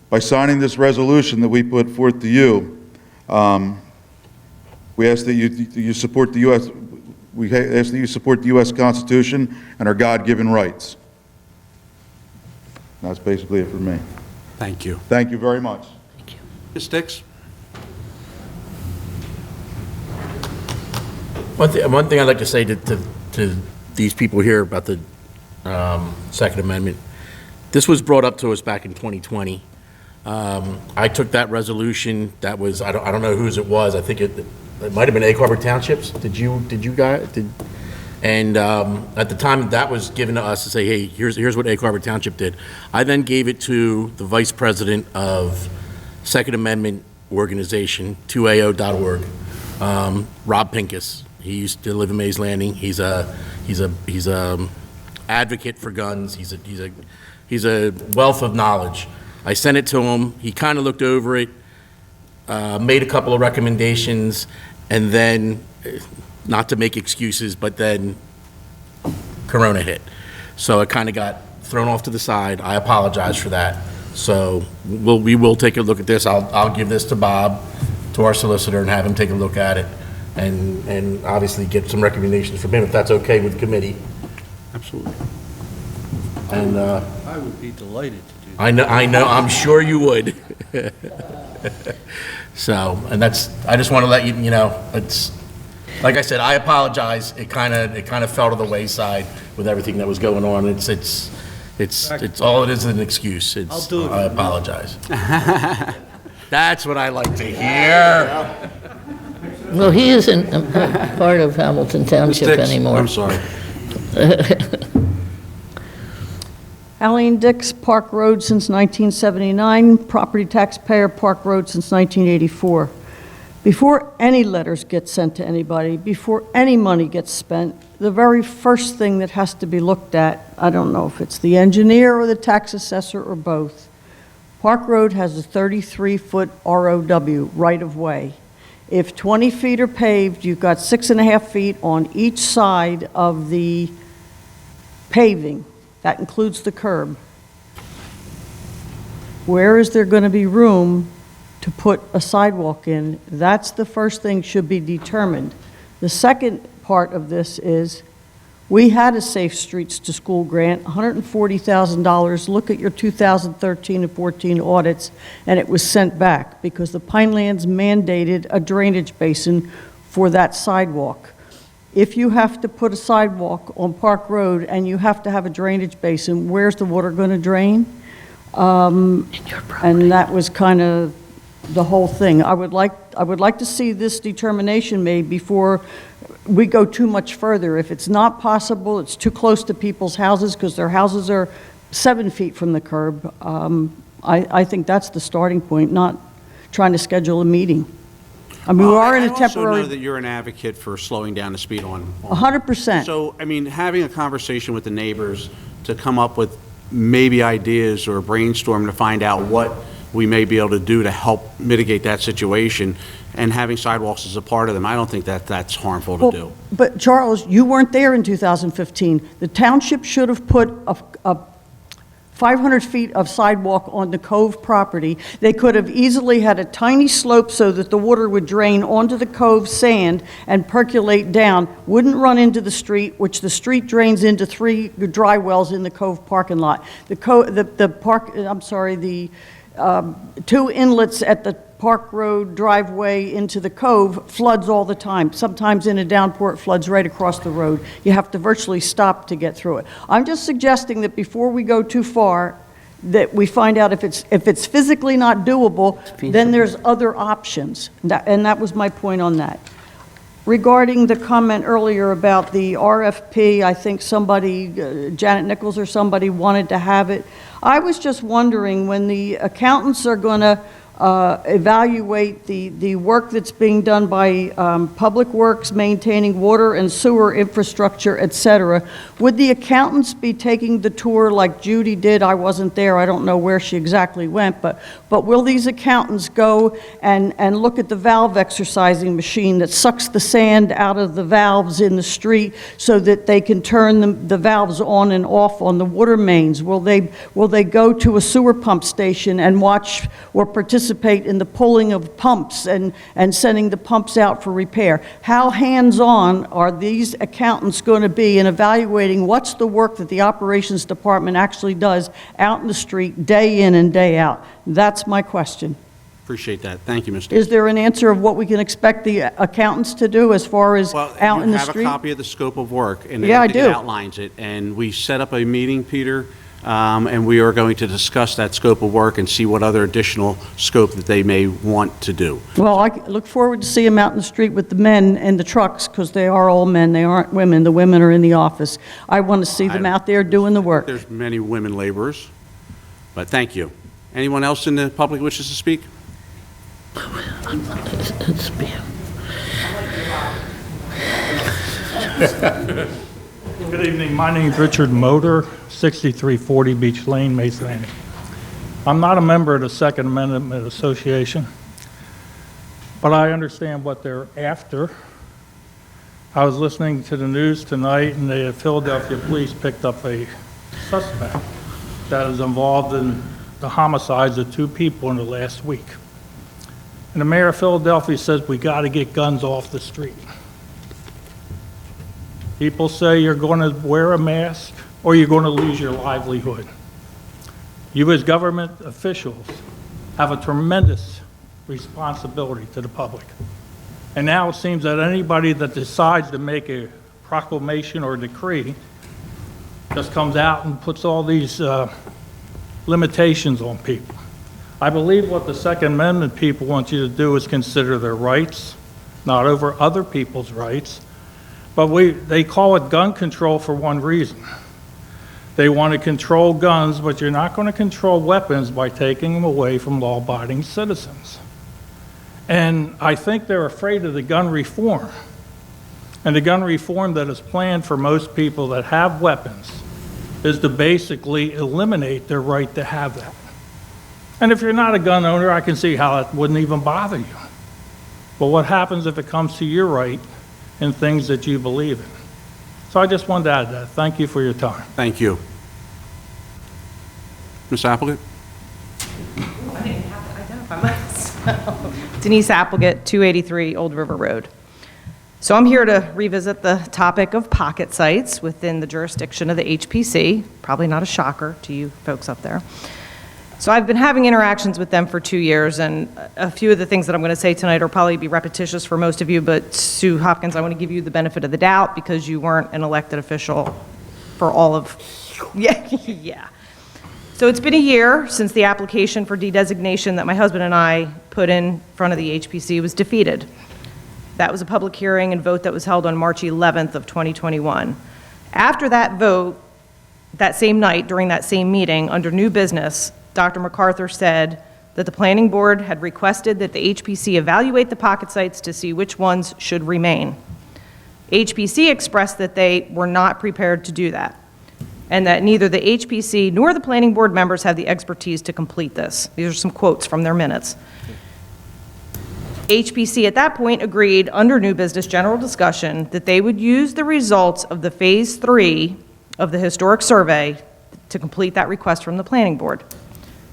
By signing this resolution that we put forth to you, we ask that you support the U.S. We ask that you support the U.S. Constitution and our God-given rights. That's basically it for me. Thank you. Thank you very much. Thank you. Ms. Dix? One thing I'd like to say to these people here about the Second Amendment, this was brought up to us back in 2020. I took that resolution. That was I don't know whose it was. I think it might have been Egg Harbor Townships. Did you guys? And at the time that was given to us to say, hey, here's what Egg Harbor Township did. I then gave it to the vice president of Second Amendment organization, 2AO.org, Rob Pincus. He used to live in Mays Landing. He's a advocate for guns. He's a wealth of knowledge. I sent it to him. He kind of looked over it, made a couple of recommendations, and then, not to make excuses, but then Corona hit. So it kind of got thrown off to the side. I apologize for that. So we will take a look at this. I'll give this to Bob, to our solicitor, and have him take a look at it, and obviously get some recommendations from him, if that's okay with the committee. Absolutely. And I would be delighted to do that. I know, I'm sure you would. So, and I just want to let you know, Like I said, I apologize. It kind of fell to the wayside with everything that was going on. It's all it is an excuse. I'll do it. I apologize. That's what I like to hear. Well, he isn't part of Hamilton Township Dix, anymore. I'm sorry. Aline Dix, Park Road since 1979, property taxpayer, Park Road since 1984. Before any letters get sent to anybody, before any money gets spent, the very first thing that has to be looked at, I don't know if it's the engineer or the tax assessor or both, Park Road has a 33-foot ROW, right-of-way. If 20 feet are paved, you've got 6.5 feet on each side of the paving. That includes the curb. Where is there going to be room to put a sidewalk in? That's the first thing should be determined. The second part of this is, we had a Safe Streets to School grant, $140,000. Look at your 2013 and 14 audits, and it was sent back because the Pinelands mandated a drainage basin for that sidewalk. If you have to put a sidewalk on Park Road and you have to have a drainage basin, where's the water going to drain? And that was kind of the whole thing. I would like to see this determination made before we go too much further. If it's not possible, it's too close to people's houses because their houses are 7 feet from the curb. I think that's the starting point, not trying to schedule a meeting. I mean, we are in a I also temporary. know that you're an advocate for slowing down the speed on. 100%. So, I mean, having a conversation with the neighbors to come up with maybe ideas or brainstorm to find out what we may be able to do to help mitigate that situation, and having sidewalks as a part of them, I don't think that that's harmful to do. But Charles, you weren't there in 2015. The township should have put a 500 feet of sidewalk on the Cove property. They could have easily had a tiny slope so that the water would drain onto the Cove sand and percolate down, wouldn't run into the street, which the street drains into 3 dry wells in the Cove parking lot. The 2 inlets at the Park Road driveway into the Cove floods all the time. Sometimes in a downpour, it floods right across the road. You have to virtually stop to get through it. I'm just suggesting that before we go too far, that we find out if it's physically not doable, then there's other options. And that was my point on that. Regarding the comment earlier about the RFP, I think somebody, Janet Nichols or somebody, wanted to have it. I was just wondering, when the accountants are going to evaluate the work that's being done by Public Works, maintaining water and sewer infrastructure, et cetera, would the accountants be taking the tour like Judy did? I wasn't there. I don't know where she exactly went, but will these accountants go and look at the valve exercising machine that sucks the sand out of the valves in the street so that they can turn the valves on and off on the water mains? Will they go to a sewer pump station and watch or participate in the pulling of pumps and sending the pumps out for repair? How hands-on are these accountants going to be in evaluating what's the work that the operations department actually does out in the street day in and day out? That's my question. Appreciate that. Thank you, Mr. Is there an answer of what we can expect the accountants to do as far as out in the You have street? a copy of the scope of work, and Yeah, I it do. outlines it. And we set up a meeting, Peter, and we are going to discuss that scope of work and see what other additional scope that they may want to do. Well, I look forward to see them out in the street with the men in the trucks, because they are all men, they aren't women. The women are in the office. I want to see them out there doing the work. There's many women laborers, but thank you. Anyone else in the public wishes to speak? It's Good evening. My name is Richard Motor, 6340 Beach Lane, Mesa Landing. I'm not a member of the Second Amendment Association, but I understand what they're after. I was listening to the news tonight, and the Philadelphia police picked up a suspect that is involved in the homicides of 2 people in the last week. And the mayor of Philadelphia says we got to get guns off the street. People say you're going to wear a mask or you're going to lose your livelihood. You as government officials have a tremendous responsibility to the public. And now it seems that anybody that decides to make a proclamation or decree just comes out and puts all these limitations on people. I believe what the Second Amendment people want you to do is consider their rights, not over other people's rights. But they call it gun control for one reason. They want to control guns, but you're not going to control weapons by taking them away from law-abiding citizens. And I think they're afraid of the gun reform. And the gun reform that is planned for most people that have weapons is to basically eliminate their right to have that. And if you're not a gun owner, I can see how it wouldn't even bother you. But what happens if it comes to your right and things that you believe in? So I just wanted to add that. Thank you for your time. Thank you. Ms. Applegate? I didn't have to identify myself. Denise Applegate, 283 Old River Road. So I'm here to revisit the topic of pocket sites within the jurisdiction of the HPC. Probably not a shocker to you folks up there. So I've been having interactions with them for 2 years, and a few of the things that I'm going to say tonight will probably be repetitious for most of you, but Sue Hopkins, I want to give you the benefit of the doubt because you weren't an elected official for all of, yeah. So it's been a year since the application for de-designation that my husband and I put in front of the HPC was defeated. That was a public hearing and vote that was held on March 11th of 2021. After that vote, that same night, during that same meeting, under new business, Dr. MacArthur said that the planning board had requested that the HPC evaluate the pocket sites to see which ones should remain. HPC expressed that they were not prepared to do that, and that neither the HPC nor the planning board members have the expertise to complete this. These are some quotes from their minutes. HPC at that point agreed, under new business general discussion, that they would use the results of the Phase 3 of the historic survey to complete that request from the planning board.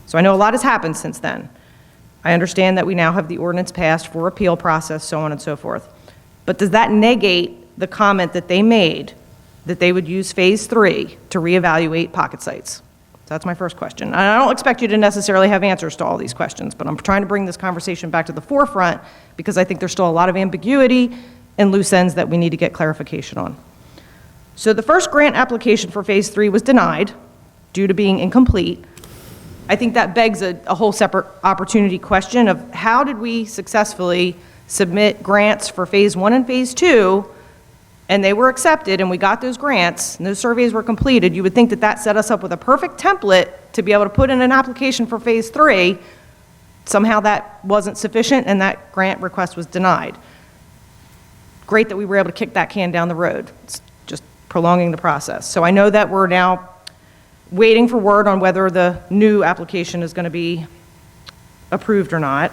So I know a lot has happened since then. I understand that we now have the ordinance passed for appeal process, so on and so forth. But does that negate the comment that they made that they would use Phase 3 to reevaluate pocket sites? So that's my first question. And I don't expect you to necessarily have answers to all these questions, but I'm trying to bring this conversation back to the forefront because I think there's still a lot of ambiguity and loose ends that we need to get clarification on. So the first grant application for Phase 3 was denied due to being incomplete. I think that begs a whole separate opportunity question of how did we successfully submit grants for Phase 1 and Phase 2, and they were accepted, and we got those grants, and those surveys were completed. You would think that that set us up with a perfect template to be able to put in an application for Phase 3. Somehow that wasn't sufficient, and that grant request was denied. Great that we were able to kick that can down the road. It's just prolonging the process. So I know that we're now waiting for word on whether the new application is going to be approved or not.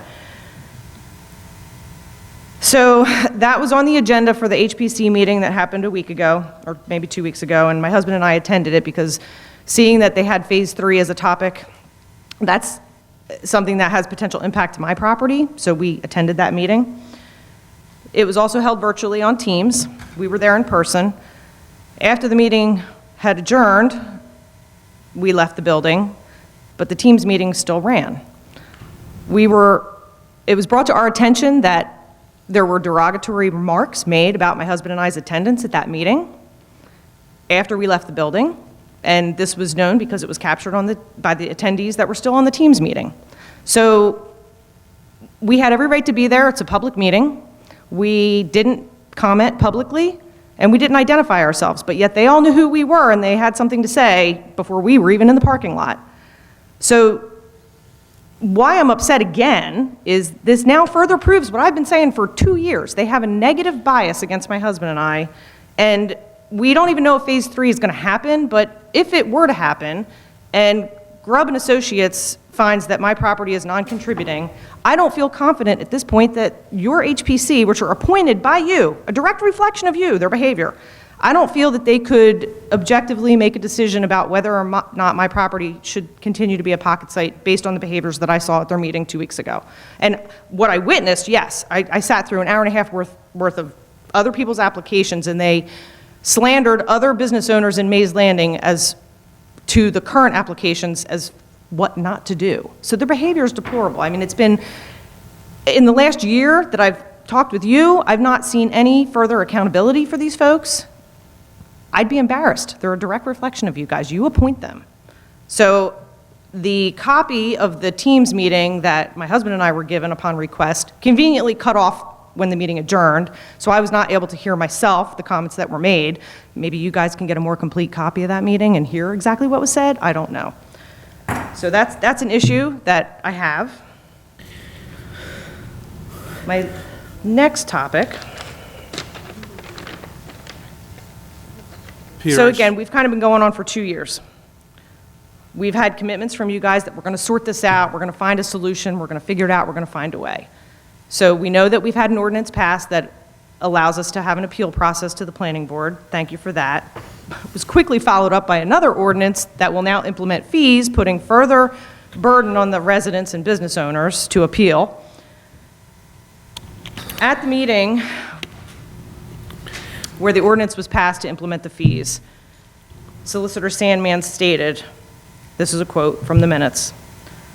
So that was on the agenda for the HPC meeting that happened a week ago, or maybe 2 weeks ago, and my husband and I attended it because seeing that they had Phase 3 as a topic, that's something that has potential impact to my property, so we attended that meeting. It was also held virtually on Teams. We were there in person. After the meeting had adjourned, we left the building, but the Teams meeting still ran. It was brought to our attention that there were derogatory remarks made about my husband and I's attendance at that meeting after we left the building, and this was known because it was captured by the attendees that were still on the Teams meeting. So we had every right to be there. It's a public meeting. We didn't comment publicly, and we didn't identify ourselves, but yet they all knew who we were, and they had something to say before we were even in the parking lot. So why I'm upset again is this now further proves what I've been saying for 2 years. They have a negative bias against my husband and I, and we don't even know if Phase 3 is going to happen, but if it were to happen, and Grubb and Associates finds that my property is non-contributing, I don't feel confident at this point that your HPC, which are appointed by you, a direct reflection of you, their behavior, I don't feel that they could objectively make a decision about whether or not my property should continue to be a pocket site based on the behaviors that I saw at their meeting 2 weeks ago. And what I witnessed, yes, I sat through an hour and a half worth of other people's applications, and they slandered other business owners in Mays Landing as to the current applications as what not to do. So their behavior is deplorable. I mean, it's been, in the last year that I've talked with you, I've not seen any further accountability for these folks. I'd be embarrassed. They're a direct reflection of you guys. You appoint them. So the copy of the Teams meeting that my husband and I were given upon request conveniently cut off when the meeting adjourned, so I was not able to hear myself the comments that were made. Maybe you guys can get a more complete copy of that meeting and hear exactly what was said. I don't know. So that's an issue that I have. My next topic. So again, we've kind of been going on for 2 years. We've had commitments from you guys that we're going to sort this out, we're going to find a solution, we're going to figure it out, we're going to find a way. So we know that we've had an ordinance passed that allows us to have an appeal process to the planning board. Thank you for that. It was quickly followed up by another ordinance that will now implement fees, putting further burden on the residents and business owners to appeal. At the meeting where the ordinance was passed to implement the fees, Solicitor Sandman stated, this is a quote from the minutes,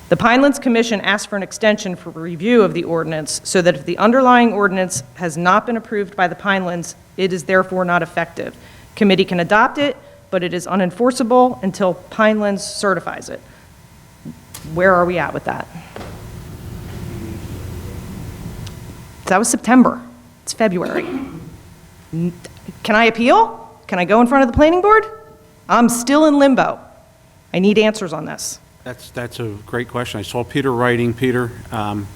"The Pinelands Commission asked for an extension for review of the ordinance so that if the underlying ordinance has not been approved by the Pinelands, it is therefore not effective. Committee can adopt it, but it is unenforceable until Pinelands certifies it." Where are we at with that? That was September. It's February. Can I appeal? Can I go in front of the planning board? I'm still in limbo. I need answers on this. That's a great question. I saw Peter writing. Peter, I'm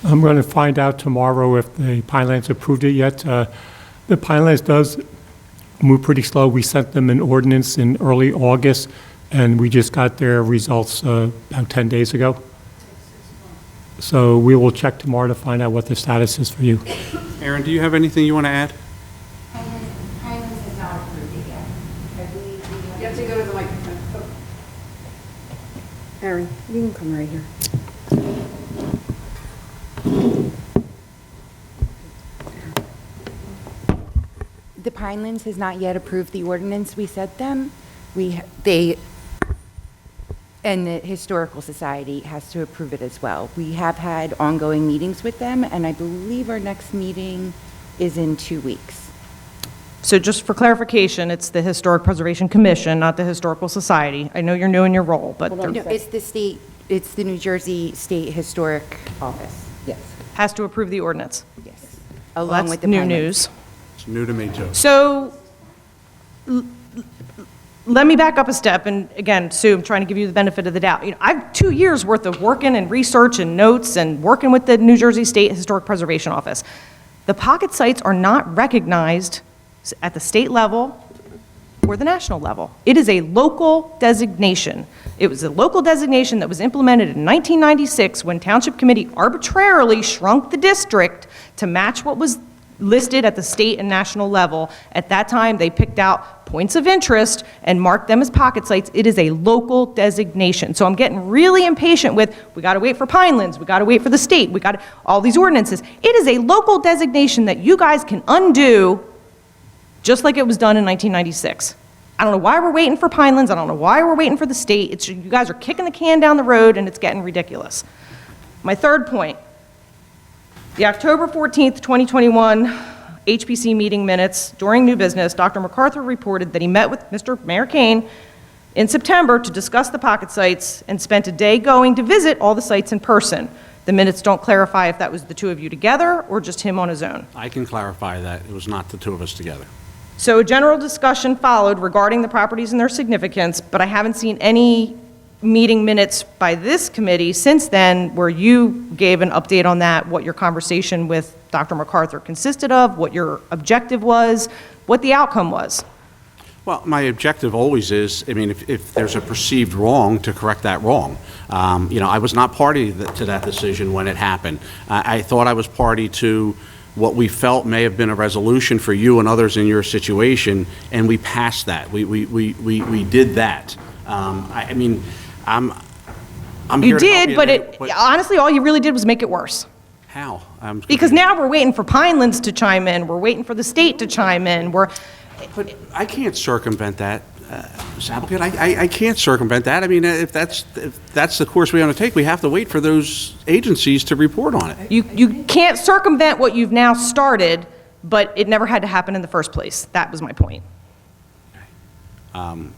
going to find out tomorrow if the Pinelands approved it yet. The Pinelands does move pretty slow. We sent them an ordinance in early August, and we just got their results about 10 days ago. So we will check tomorrow to find out what the status is for you. Aaron, do you have anything you want to add? Pinelands has not approved it yet. I believe you have to go to the microphone. Aaron, you can come right here. The Pinelands has not yet approved the ordinance we sent them. And the Historical Society has to approve it as well. We have had ongoing meetings with them, and I believe our next meeting is in 2 weeks. So just for clarification, it's the Historic Preservation Commission, not the Historical Society. I know you're new in your role, but No, it's the New Jersey State Historic Office. Yes. has to approve the ordinance. Yes. Well, Along that's with the new Pinelands. news. It's new to me, too. So let me back up a step, and again, Sue, I'm trying to give you the benefit of the doubt. I've 2 years worth of working and research and notes and working with the New Jersey State Historic Preservation Office. The pocket sites are not recognized at the state level or the national level. It is a local designation. It was a local designation that was implemented in 1996 when Township Committee arbitrarily shrunk the district to match what was listed at the state and national level. At that time, they picked out points of interest and marked them as pocket sites. It is a local designation. So I'm getting really impatient with, we got to wait for Pinelands, we got to wait for the state, we got all these ordinances. It is a local designation that you guys can undo just like it was done in 1996. I don't know why we're waiting for Pinelands, I don't know why we're waiting for the state. You guys are kicking the can down the road and it's getting ridiculous. My third point, the October 14th, 2021 HPC meeting minutes during new business, Dr. MacArthur reported that he met with Mr. Mayor Kane in September to discuss the pocket sites and spent a day going to visit all the sites in person. The minutes don't clarify if that was the two of you together or just him on his own. I can clarify that. It was not the two of us together. So a general discussion followed regarding the properties and their significance, but I haven't seen any meeting minutes by this committee since then where you gave an update on that, what your conversation with Dr. MacArthur consisted of, what your objective was, what the outcome was. Well, my objective always is, I mean, if there's a perceived wrong, to correct that wrong. I was not party to that decision when it happened. I thought I was party to what we felt may have been a resolution for you and others in your situation, and we passed that. We did that. I'm You here to help did, but honestly, all you really did was make it worse. How? Because now we're waiting for Pinelands to chime in, we're waiting for the state to chime in, But I can't circumvent that. Ms. Applegate, I can't circumvent that. I mean, if that's the course we want to take, we have to wait for those agencies to report on it. You can't circumvent what you've now started, but it never had to happen in the first place. That was my point.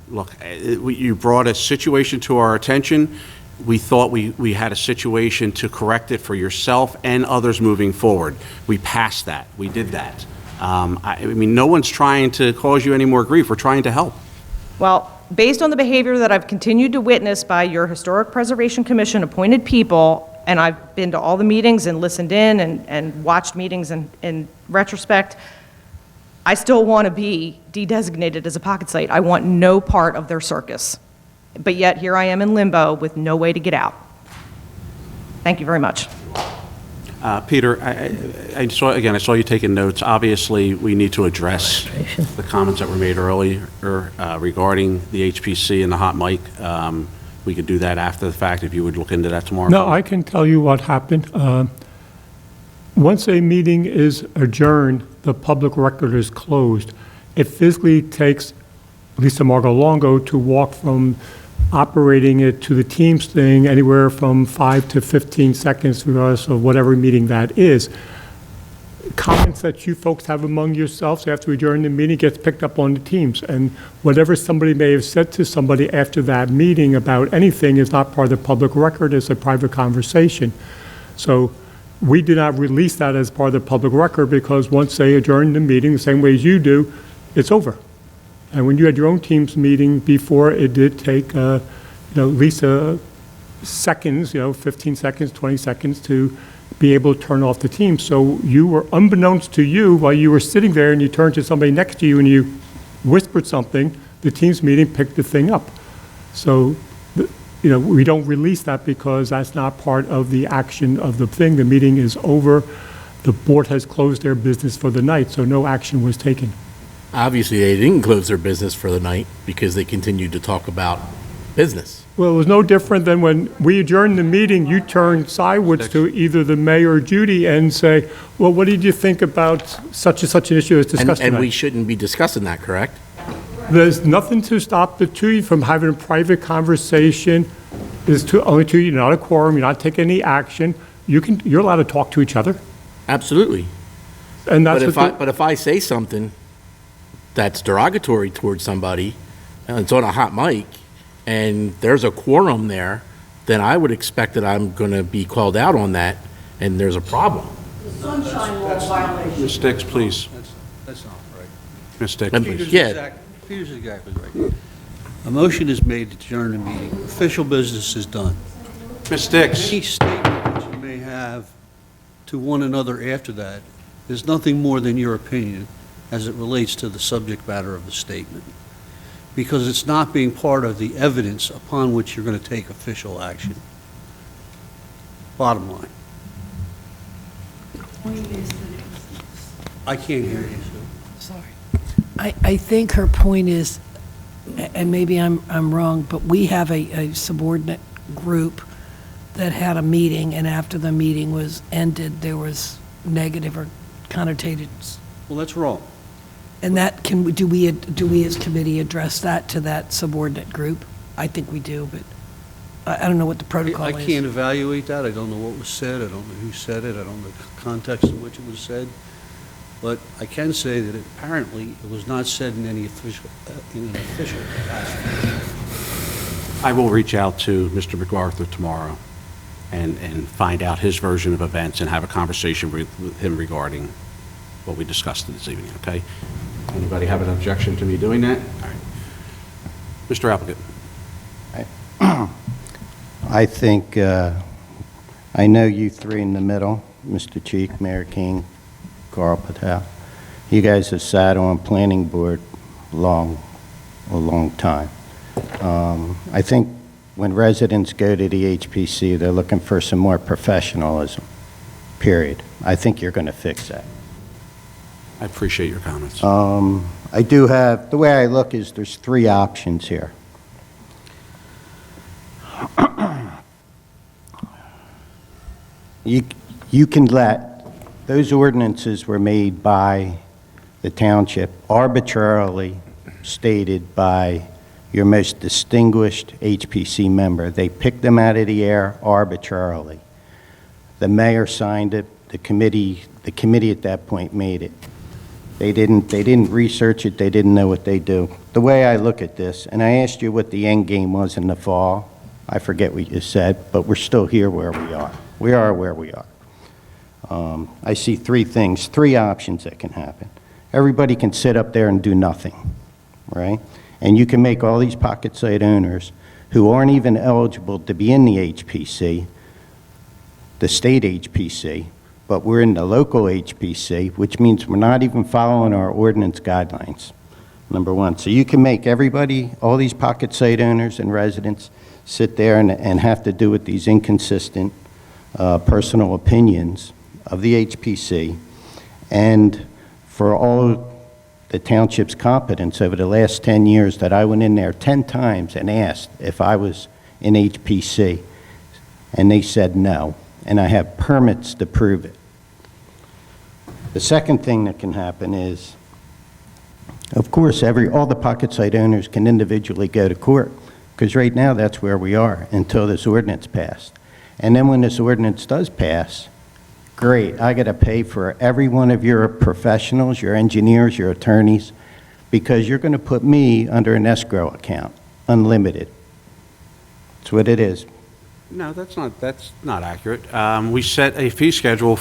Look, you brought a situation to our attention. We thought we had a situation to correct it for yourself and others moving forward. We passed that. We did that. I mean, no one's trying to cause you any more grief. We're trying to help. Well, based on the behavior that I've continued to witness by your Historic Preservation Commission appointed people, and I've been to all the meetings and listened in and watched meetings in retrospect, I still want to be de-designated as a pocket site. I want no part of their circus. But yet, here I am in limbo with no way to get out. Thank you very much. Peter, I saw you taking notes. Obviously, we need to address the comments that were made earlier regarding the HPC and the hot mic. We could do that after the fact if you would look into that tomorrow. No, I can tell you what happened. Once a meeting is adjourned, the public record is closed. It physically takes Lisa Margot Longo to walk from operating it to the Teams thing anywhere from 5 to 15 seconds, regardless of whatever meeting that is. Comments that you folks have among yourselves after we adjourn the meeting gets picked up on the Teams, and whatever somebody may have said to somebody after that meeting about anything is not part of the public record, it's a private conversation. So we do not release that as part of the public record because once they adjourn the meeting, the same way as you do, it's over. And when you had your own Teams meeting before, it did take, at least seconds, 15 seconds, 20 seconds to be able to turn off the Teams. So you were, unbeknownst to you, while you were sitting there and you turned to somebody next to you and you whispered something, the Teams meeting picked the thing up. So, we don't release that because that's not part of the action of the thing. The meeting is over. The board has closed their business for the night, so no action was taken. Obviously, they didn't close their business for the night because they continued to talk about business. Well, it was no different than when we adjourned the meeting, you turned sideways to either the mayor or Judy and say, well, what did you think about such and such an issue as discussed tonight? And we shouldn't be discussing that, correct? There's nothing to stop the two of you from having a private conversation. There's only two of you, not a quorum, you're not taking any action. You're allowed to talk to each other. Absolutely. And that's but if I say something that's derogatory towards somebody, and it's on a hot mic, and there's a quorum there, then I would expect that I'm going to be called out on that, and there's a problem. Sunshine law violation. Ms. Sticks, please. That's not right. Ms. Sticks, Peter's please. Peter's exactly right. A motion is made to adjourn the meeting. Official business is done. Ms. Sticks. Any statement that you may have to one another after that is nothing more than your opinion as it relates to the subject matter of the statement, because it's not being part of the evidence upon which you're going to take official action. Bottom line. I can't hear you, Sue. Sorry. I think her point is, and maybe I'm wrong, but we have a subordinate group that had a meeting, and after the meeting was ended, there was negative or connotated. Well, that's wrong. And that do we as committee address that to that subordinate group? I think we do, but I don't know what the protocol is. I can't evaluate that. I don't know what was said. I don't know who said it. I don't know the context in which it was said. But I can say that apparently it was not said in any official capacity. I will reach out to Mr. MacArthur tomorrow and find out his version of events and have a conversation with him regarding what we discussed this evening, okay? Anybody have an objection to me doing that? All right. Mr. Applegate. I think, I know you three in the middle, Mr. Cheek, Mayor King, Carl Patel. You guys have sat on planning board a long time. I think when residents go to the HPC, they're looking for some more professionalism, period. I think you're going to fix that. I appreciate your comments. I do have, the way I look is there's three options here. You can let, those ordinances were made by the township, arbitrarily stated by your most distinguished HPC member. They picked them out of the air arbitrarily. The mayor signed it, the committee at that point made it. They didn't research it, they didn't know what they do. The way I look at this, and I asked you what the end game was in the fall, I forget what you said, but we're still here where we are. We are where we are. I see three things, three options that can happen. Everybody can sit up there and do nothing, right? And you can make all these pocket site owners who aren't even eligible to be in the HPC, the state HPC, but we're in the local HPC, which means we're not even following our ordinance guidelines, number one. So you can make everybody, all these pocket site owners and residents, sit there and have to do with these inconsistent personal opinions of the HPC. And for all the township's competence over the last 10 years that I went in there 10 times and asked if I was in HPC, and they said no, and I have permits to prove it. The second thing that can happen is, of course, all the pocket site owners can individually go to court, because right now that's where we are until this ordinance passed. And then when this ordinance does pass, great, I got to pay for every one of your professionals, your engineers, your attorneys, because you're going to put me under an escrow account, unlimited. That's what it is. No, that's not accurate. We set a fee schedule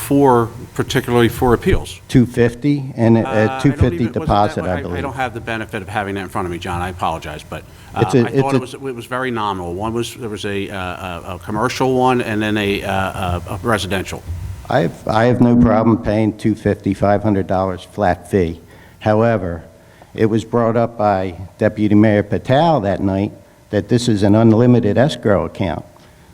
particularly for appeals. $250 and a $250 deposit, I believe. I don't have the benefit of having that in front of me, John, I apologize, but I It's thought it was very nominal. There was a commercial one and then a residential. I have no problem paying $250, $500 flat fee. However, it was brought up by Deputy Mayor Patel that night that this is an unlimited escrow account.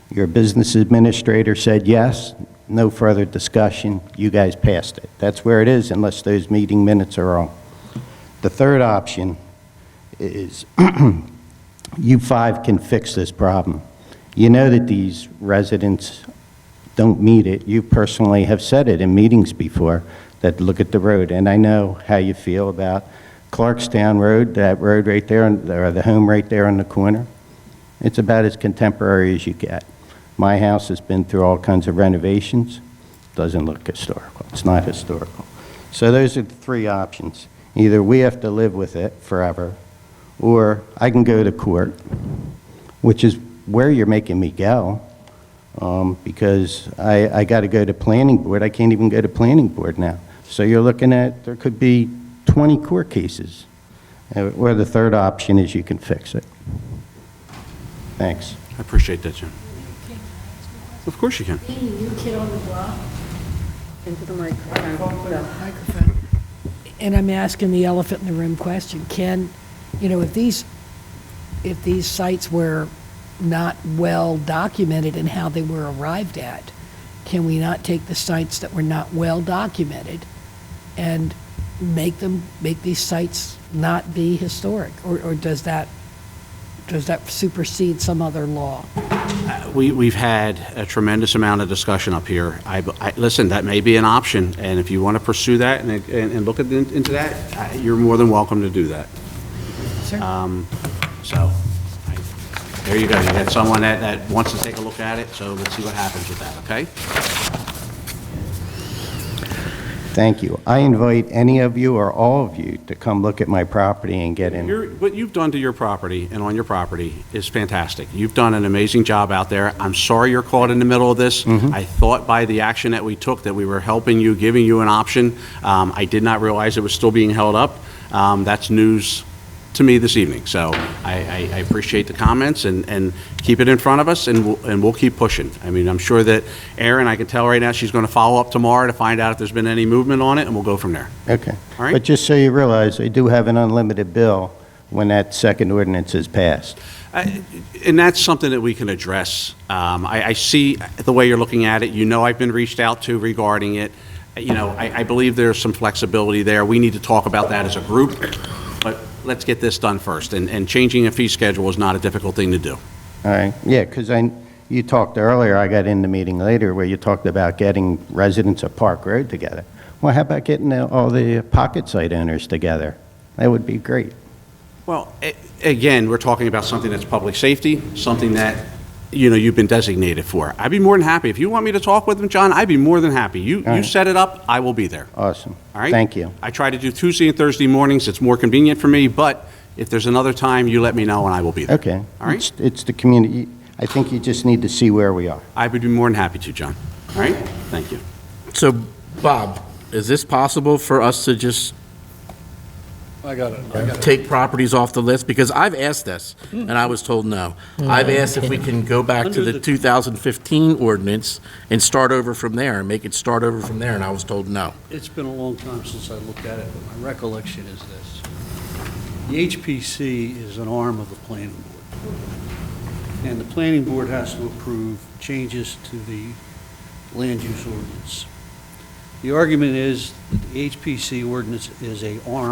Your business administrator said yes, no further discussion, you guys passed it. That's where it is unless those meeting minutes are wrong. The third option is you five can fix this problem. You know that these residents don't meet it. You personally have said it in meetings before, that look at the road, and I know how you feel about Clarkstown Road, that road right there, or the home right there on the corner. It's about as contemporary as you get. My house has been through all kinds of renovations. Doesn't look historical. It's not historical. So those are the three options. Either we have to live with it forever, or I can go to court, which is where you're making me go, because I got to go to planning board. I can't even go to planning board now. So you're looking at, there could be 20 court cases. Or the third option is you can fix it. Thanks. I appreciate that, Jim. Of course you can. You kid on the block. Into the microphone. And I'm asking the elephant in the room question. If these sites were not well documented in how they were arrived at, can we not take the sites that were not well documented and make these sites not be historic? Or does that supersede some other law? We've had a tremendous amount of discussion up here. Listen, that may be an option, and if you want to pursue that and look into that, you're more than welcome to do that. Sure. There you go. You got someone that wants to take a look at it, so let's see what happens with that, okay? Thank you. I invite any of you or all of you to come look at my property and get in. What you've done to your property and on your property is fantastic. You've done an amazing job out there. I'm sorry you're caught in the middle of this. I thought by the action that we took that we were helping you, giving you an option. I did not realize it was still being held up. That's news to me this evening. So I appreciate the comments and keep it in front of us, and we'll keep pushing. I mean, I'm sure that Erin, I can tell right now, she's going to follow up tomorrow to find out if there's been any movement on it, and we'll go from there. Okay. All right. But just so you realize, I do have an unlimited bill when that second ordinance is passed. And that's something that we can address. I see the way you're looking at it. You know I've been reached out to regarding it. I believe there's some flexibility there. We need to talk about that as a group, but let's get this done first. And changing a fee schedule is not a difficult thing to do. All right. Yeah, because you talked earlier, I got in the meeting later, where you talked about getting residents of Park Road together. Well, how about getting all the pocket site owners together? That would be great. Well, again, we're talking about something that's public safety, something that, you've been designated for. I'd be more than happy. If you want me to talk with them, John, I'd be more than happy. You right. set it up, I will be there. Awesome. All right? Thank you. I try to do Tuesday and Thursday mornings. It's more convenient for me, but if there's another time, you let me know and I will be there. Okay. All right? It's the community. I think you just need to see where we are. I would be more than happy to, John. All right? Thank you. So, Bob, is this possible for us to just I got it. take properties off the list? Because I've asked this, and I was told no. I've asked if we can go back to the 2015 ordinance and start over from there, and make it start over from there, and I was told no. It's been a long time since I looked at it, but my recollection is this. The HPC is an arm of the planning board. And the planning board has to approve changes to the land use ordinance. The argument is that the HPC ordinance is a arm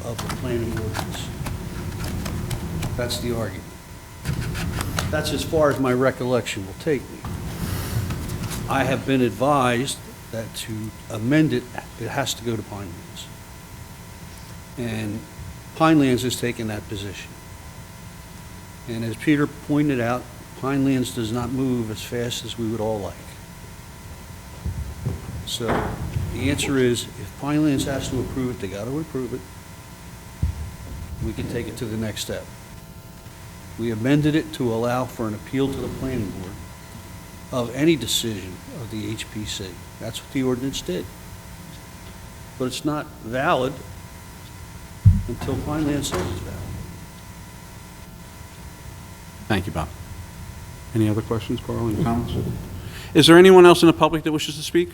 of the planning ordinance. That's the argument. That's as far as my recollection will take me. I have been advised that to amend it, it has to go to Pinelands. And Pinelands has taken that position. And as Peter pointed out, Pinelands does not move as fast as we would all like. So the answer is, if Pinelands has to approve it, they got to approve it. We can take it to the next step. We amended it to allow for an appeal to the planning board of any decision of the HPC. That's what the ordinance did. But it's not valid until Pinelands says it's valid. Thank you, Bob. Any other questions, Carl, any comments? Is there anyone else in the public that wishes to speak?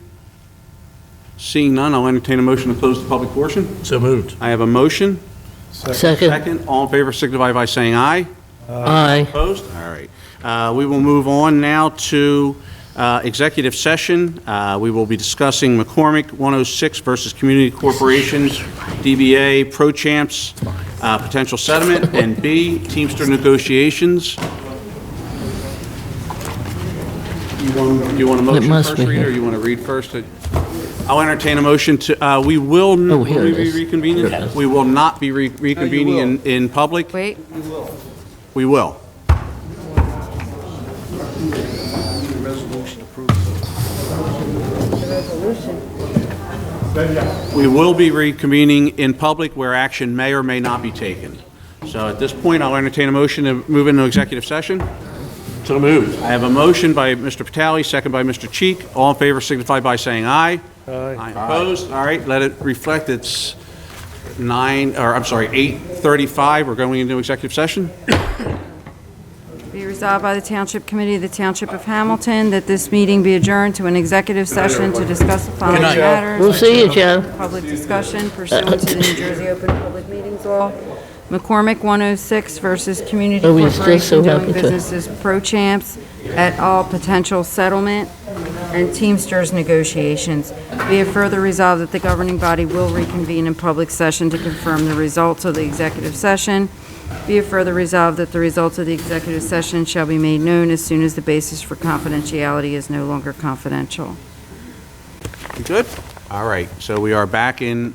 Seeing none, I'll entertain a motion to close the public portion. So moved. I have a motion. Second. All in favor signify by saying aye. Aye. Opposed? All right. We will move on now to executive session. We will be discussing McCormick 106 versus Community Corporation, DBA, Pro Champs, potential settlement, and B, Teamster negotiations. You want a motion must first, be Rita, or here. you want to read first? I'll entertain a motion to, we will, will here we it be is. reconvening? We will not be reconvening in public. Wait, We will. Resolution approved. We will be reconvening in public where action may or may not be taken. So at this point, I'll entertain a motion to move into executive session. So moved. I have a motion by Mr. Vitale, second by Mr. Cheek. All in favor signify by saying aye. Aye. Opposed? All right, let it reflect it's 8:35. We're going into executive session. be resolved by the Township Committee of the Township of Hamilton that this meeting be adjourned to an executive session to discuss the following Good night. matters. We'll see you, Joe. Public discussion pursuant to the New Jersey Open Public Meetings Law. McCormick 106 versus Community Oh, we're still so Corporation happy doing to- business as Pro Champs et al. Potential settlement and Teamsters negotiations. Be it further resolved that the governing body will reconvene in public session to confirm the results of the executive session. Be it further resolved that the results of the executive session shall be made known as soon as the basis for confidentiality is no longer confidential. You good? All right, so we are back in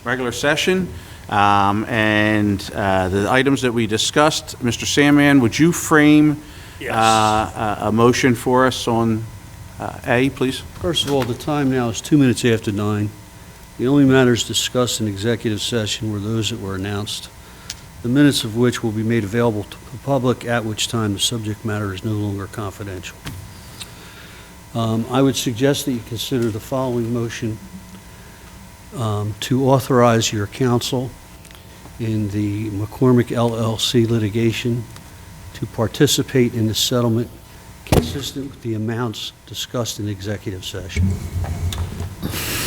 regular session, and the items that we discussed, Mr. Sandman, would you frame a motion for us on A, please? First of all, the time now is 2 minutes after 9. The only matters discussed in executive session were those that were announced, the minutes of which will be made available to the public, at which time the subject matter is no longer confidential. I would suggest that you consider the following motion to authorize your counsel in the McCormick LLC litigation to participate in the settlement consistent with the amounts discussed in executive session.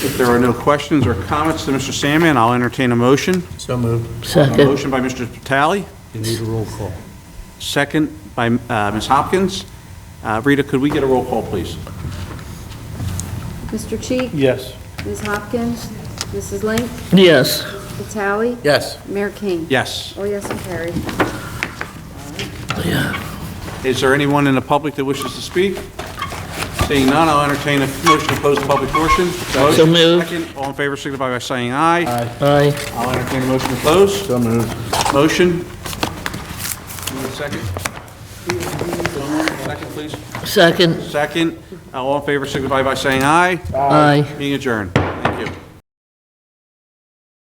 If there are no questions or comments to Mr. Sandman, I'll entertain a motion. So moved. A Second. motion by Mr. Vitale, You need a roll call. second by Ms. Hopkins. Rita, could we get a roll call, please? Mr. Cheek? Yes. Ms. Hopkins? Mrs. Link? Yes. Vitale? Yes. Mayor King? Yes. Oh, yes, and carried. Is there anyone in the public that wishes to speak? Seeing none, I'll entertain a motion to close the public portion. So moved. Second, all in favor signify by saying aye. Aye. I'll entertain a motion to close. So moved. Motion? You want a second? Second, please. Second. Second. All in favor signify by saying aye. Aye. Meeting adjourned.